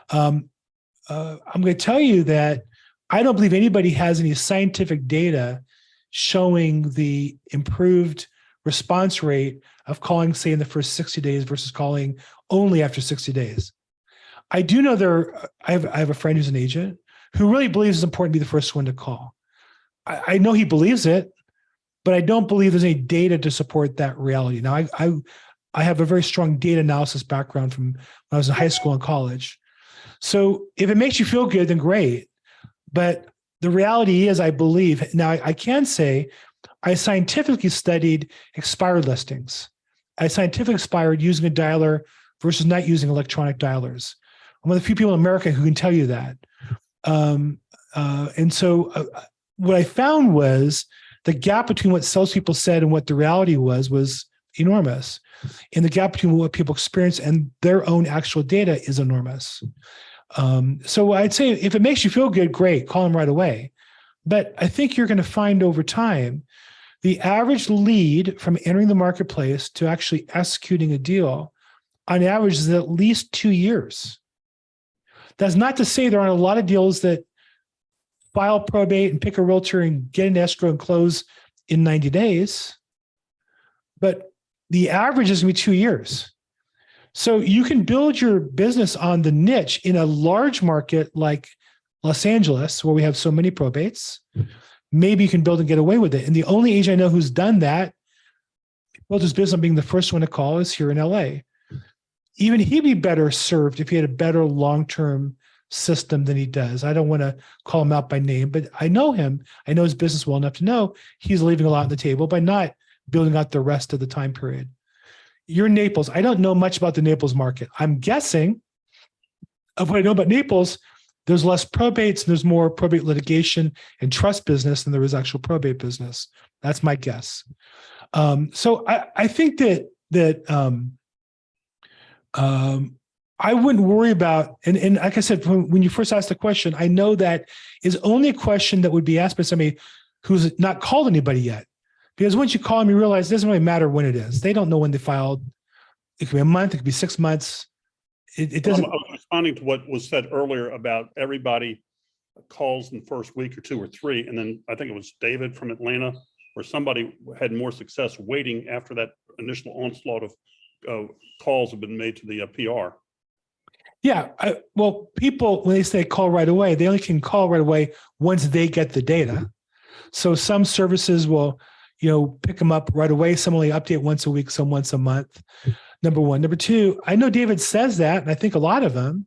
I'm going to tell you that I don't believe anybody has any scientific data showing the improved response rate of calling, say, in the first 60 days versus calling only after 60 days. I do know I have a friend who's an agent who really believes it's important to be the first one to call. I know he believes it, but I don't believe there's any data to support that reality. Now, I have a very strong data analysis background from when I was in high school and college. So if it makes you feel good, then great. But the reality is, I believe, now I can say I scientifically studied expired listings. I scientifically expired using a dialer versus not using electronic dialers. I'm one of the few people in America who can tell you that. And so what I found was the gap between what salespeople said and what the reality was enormous. And the gap between what people experience and their own actual data is enormous. So I'd say if it makes you feel good, great, call them right away. But I think you're going to find over time, the average lead from entering the marketplace to actually executing a deal on average is at least 2 years. That's not to say there aren't a lot of deals that file probate and pick a realtor and get an escrow and close in 90 days. But the average is going to be 2 years. So you can build your business on the niche in a large market like Los Angeles, where we have so many probates. Maybe you can build and get away with it. And the only agent I know who's done that, built his business on being the first one to call, is here in LA. Even he'd be better served if he had a better long-term system than he does. I don't want to call him out by name, but I know him. I know his business well enough to know he's leaving a lot on the table by not building out the rest of the time period. You're in Naples. I don't know much about the Naples market. I'm guessing of what I know about Naples, there's less probates and there's more probate litigation and trust business than there is actual probate business. That's my guess. So I think that I wouldn't worry about, and like I said, when you first asked the question, I know that is only a question that would be asked by somebody who's not called anybody yet. Because once you call them, you realize it doesn't really matter when it is. They don't know when they filed. It could be a month, it could be 6 months. It doesn't. I was responding to what was said earlier about everybody calls in the first week or 2 or 3. And then I think it was David from Atlanta, where somebody had more success waiting after that initial onslaught of calls have been made to the PR. Yeah. Well, people, when they say call right away, they only can call right away once they get the data. So some services will, pick them up right away. Some only update once a week, some once a month. Number one. Number two, I know David says that, and I think a lot of them,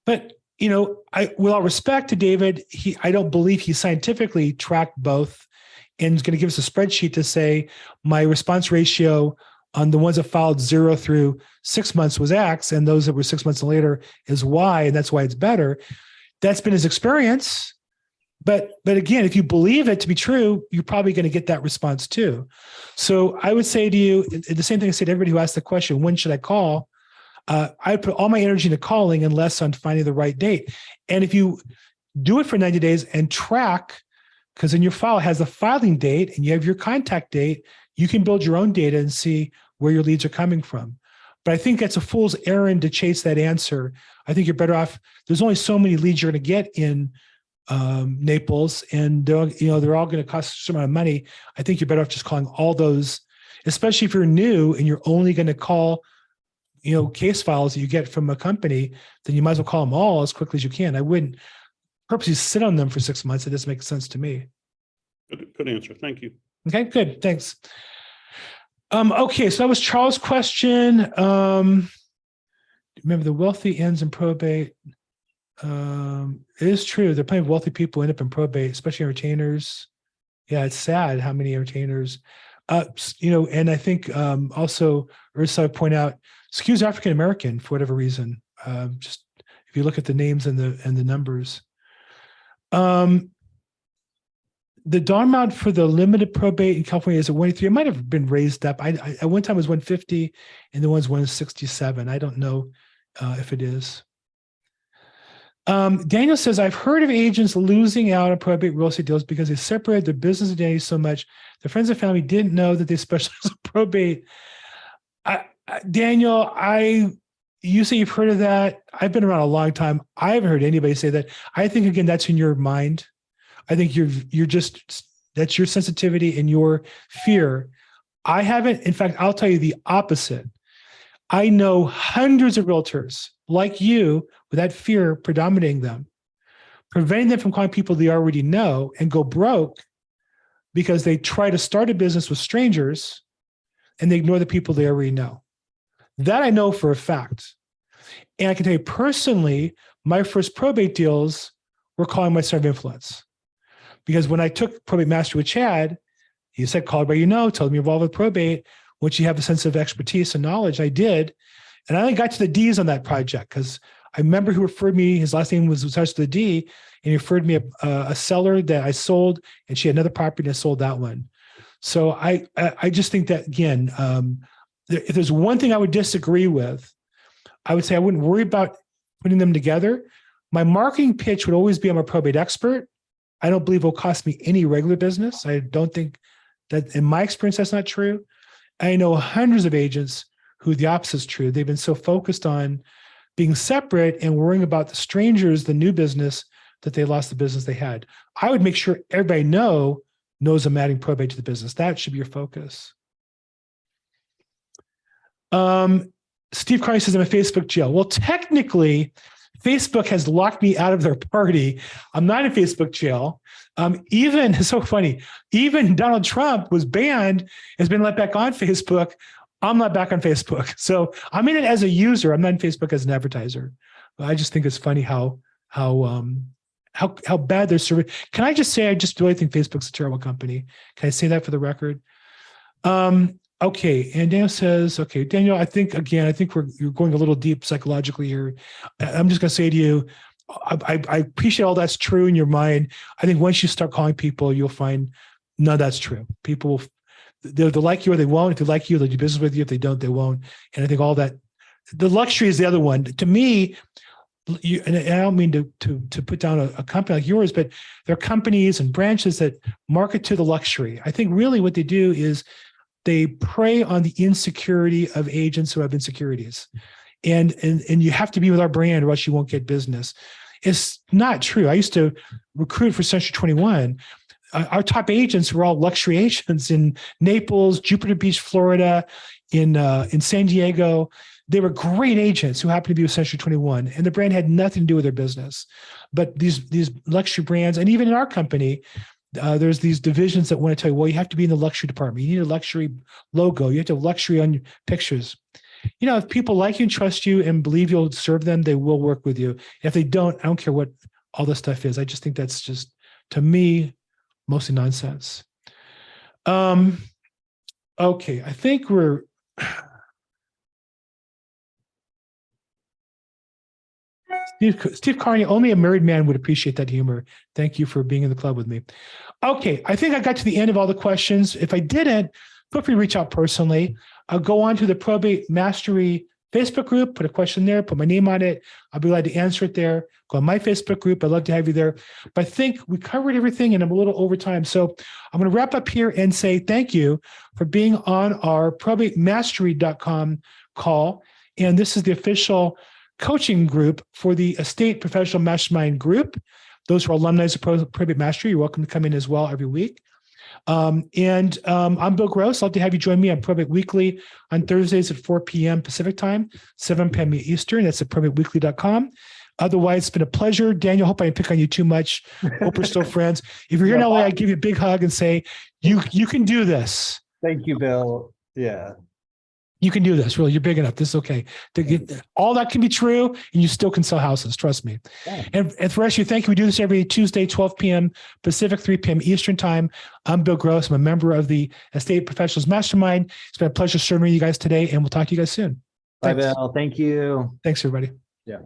but with all respect to David, I don't believe he scientifically tracked both and is going to give us a spreadsheet to say my response ratio on the ones that filed 0 through 6 months was X, and those that were 6 months later is Y, and that's why it's better. That's been his experience. But again, if you believe it to be true, you're probably going to get that response too. So I would say to you, the same thing I say to everybody who asked the question, when should I call? I put all my energy into calling and less on finding the right date. And if you do it for 90 days and track, because in your file has a filing date and you have your contact date, you can build your own data and see where your leads are coming from. But I think that's a fool's errand to chase that answer. I think you're better off. There's only so many leads you're going to get in Naples, and they're all going to cost some amount of money. I think you're better off just calling all those, especially if you're new and you're only going to call, case files that you get from a company, then you might as well call them all as quickly as you can. I wouldn't purposely sit on them for 6 months. It doesn't make sense to me. Good answer. Thank you. Okay, good. Thanks. Okay, so that was Charles' question. Remember, the wealthy ends in probate. It is true. There are plenty of wealthy people who end up in probate, especially retainers. Yeah, it's sad how many retainers. And I think also Ursa would point out, skews African American for whatever reason. Just if you look at the names and the numbers. The dollar amount for the limited probate in California is at 183. It might have been raised up. I at one time it was 150, and the one's 167. I don't know if it is. Daniel says, I've heard of agents losing out on probate real estate deals because they separated their business identity so much. Their friends and family didn't know that they specialize in probate. Daniel, you say you've heard of that. I've been around a long time. I haven't heard anybody say that. I think, again, that's in your mind. I think that's your sensitivity and your fear. I haven't. In fact, I'll tell you the opposite. I know hundreds of realtors like you with that fear predominating them, preventing them from calling people they already know and go broke because they try to start a business with strangers and they ignore the people they already know. That I know for a fact. And I can tell you personally, my first probate deals were calling my center of influence. Because when I took Probate Mastery with Chad, he said, call everybody you know, tell them you're involved with probate. Once you have a sense of expertise and knowledge, I did. And I only got to the D's on that project because I remember who referred me, his last name was attached to the D, and he referred me a seller that I sold, and she had another property and I sold that one. So I just think that, again, if there's one thing I would disagree with, I would say I wouldn't worry about putting them together. My marketing pitch would always be I'm a probate expert. I don't believe it will cost me any regular business. I don't think that, in my experience, that's not true. I know hundreds of agents who the opposite is true. They've been so focused on being separate and worrying about the strangers, the new business, that they lost the business they had. I would make sure everybody knows I'm adding probate to the business. That should be your focus. Steve Carney says I'm in Facebook jail. Well, technically, Facebook has locked me out of their party. I'm not in Facebook jail. It's so funny. Even Donald Trump was banned, has been let back on Facebook. I'm not back on Facebook. So I'm in it as a user. I'm not in Facebook as an advertiser. I just think it's funny how how bad their service. Can I just say, I just really think Facebook's a terrible company. Can I say that for the record? Okay. And Daniel says, okay, Daniel, I think you're going a little deep psychologically here. I'm just going to say to you, I appreciate all that's true in your mind. I think once you start calling people, you'll find none of that's true. People, they'll like you or they won't. If they like you, they'll do business with you. If they don't, they won't. And I think all that, the luxury is the other one. To me, and I don't mean to put down a company like yours, but there are companies and branches that market to the luxury. I think really what they do is they prey on the insecurity of agents who have insecurities. And you have to be with our brand or else you won't get business. It's not true. I used to recruit for Century 21. Our top agents were all luxury agents in Naples, Jupiter Beach, Florida, in San Diego. They were great agents who happened to be with Century 21, and the brand had nothing to do with their business. But these luxury brands, and even in our company, there's these divisions that want to tell you, well, you have to be in the luxury department. You need a luxury logo. You have to have luxury on your pictures. You know, if people like you and trust you and believe you'll serve them, they will work with you. If they don't, I don't care what all this stuff is. I just think that's just, to me, mostly nonsense. Okay, I think we're... Steve Carney, only a married man would appreciate that humor. Thank you for being in the club with me. Okay, I think I got to the end of all the questions. If I didn't, feel free to reach out personally. I'll go on to the Probate Mastery Facebook group, put a question there, put my name on it. I'll be glad to answer it there. Go on my Facebook group. I'd love to have you there. But I think we covered everything and I'm a little over time. So I'm going to wrap up here and say thank you for being on our probatemastery.com call. And this is the official coaching group for the Estate Professional Mastermind group. Those who are alumni of Probate Mastery, you're welcome to come in as well every week. I'm Bill Gross. I'd love to have you join me on Probate Weekly on Thursdays at 4 p.m. Pacific time, 7 p.m. Eastern. That's at probateweekly.com. Otherwise, it's been a pleasure. Daniel, hope I didn't pick on you too much. Hope we're still friends. If you're here in LA, I give you a big hug and say, you can do this. Thank you, Bill. Yeah. You can do this. Really, you're big enough. This is okay. All that can be true, and you still can sell houses. Trust me. Yeah. And for the rest of you, thank you. We do this every Tuesday, 12 p.m. Pacific, 3 p.m. Eastern time. I'm Bill Gross. I'm a member of the Estate Professionals Mastermind. It's been a pleasure serving you guys today, and we'll talk to you guys soon. Bye, Bill. Thank you. Thanks, everybody. Yeah.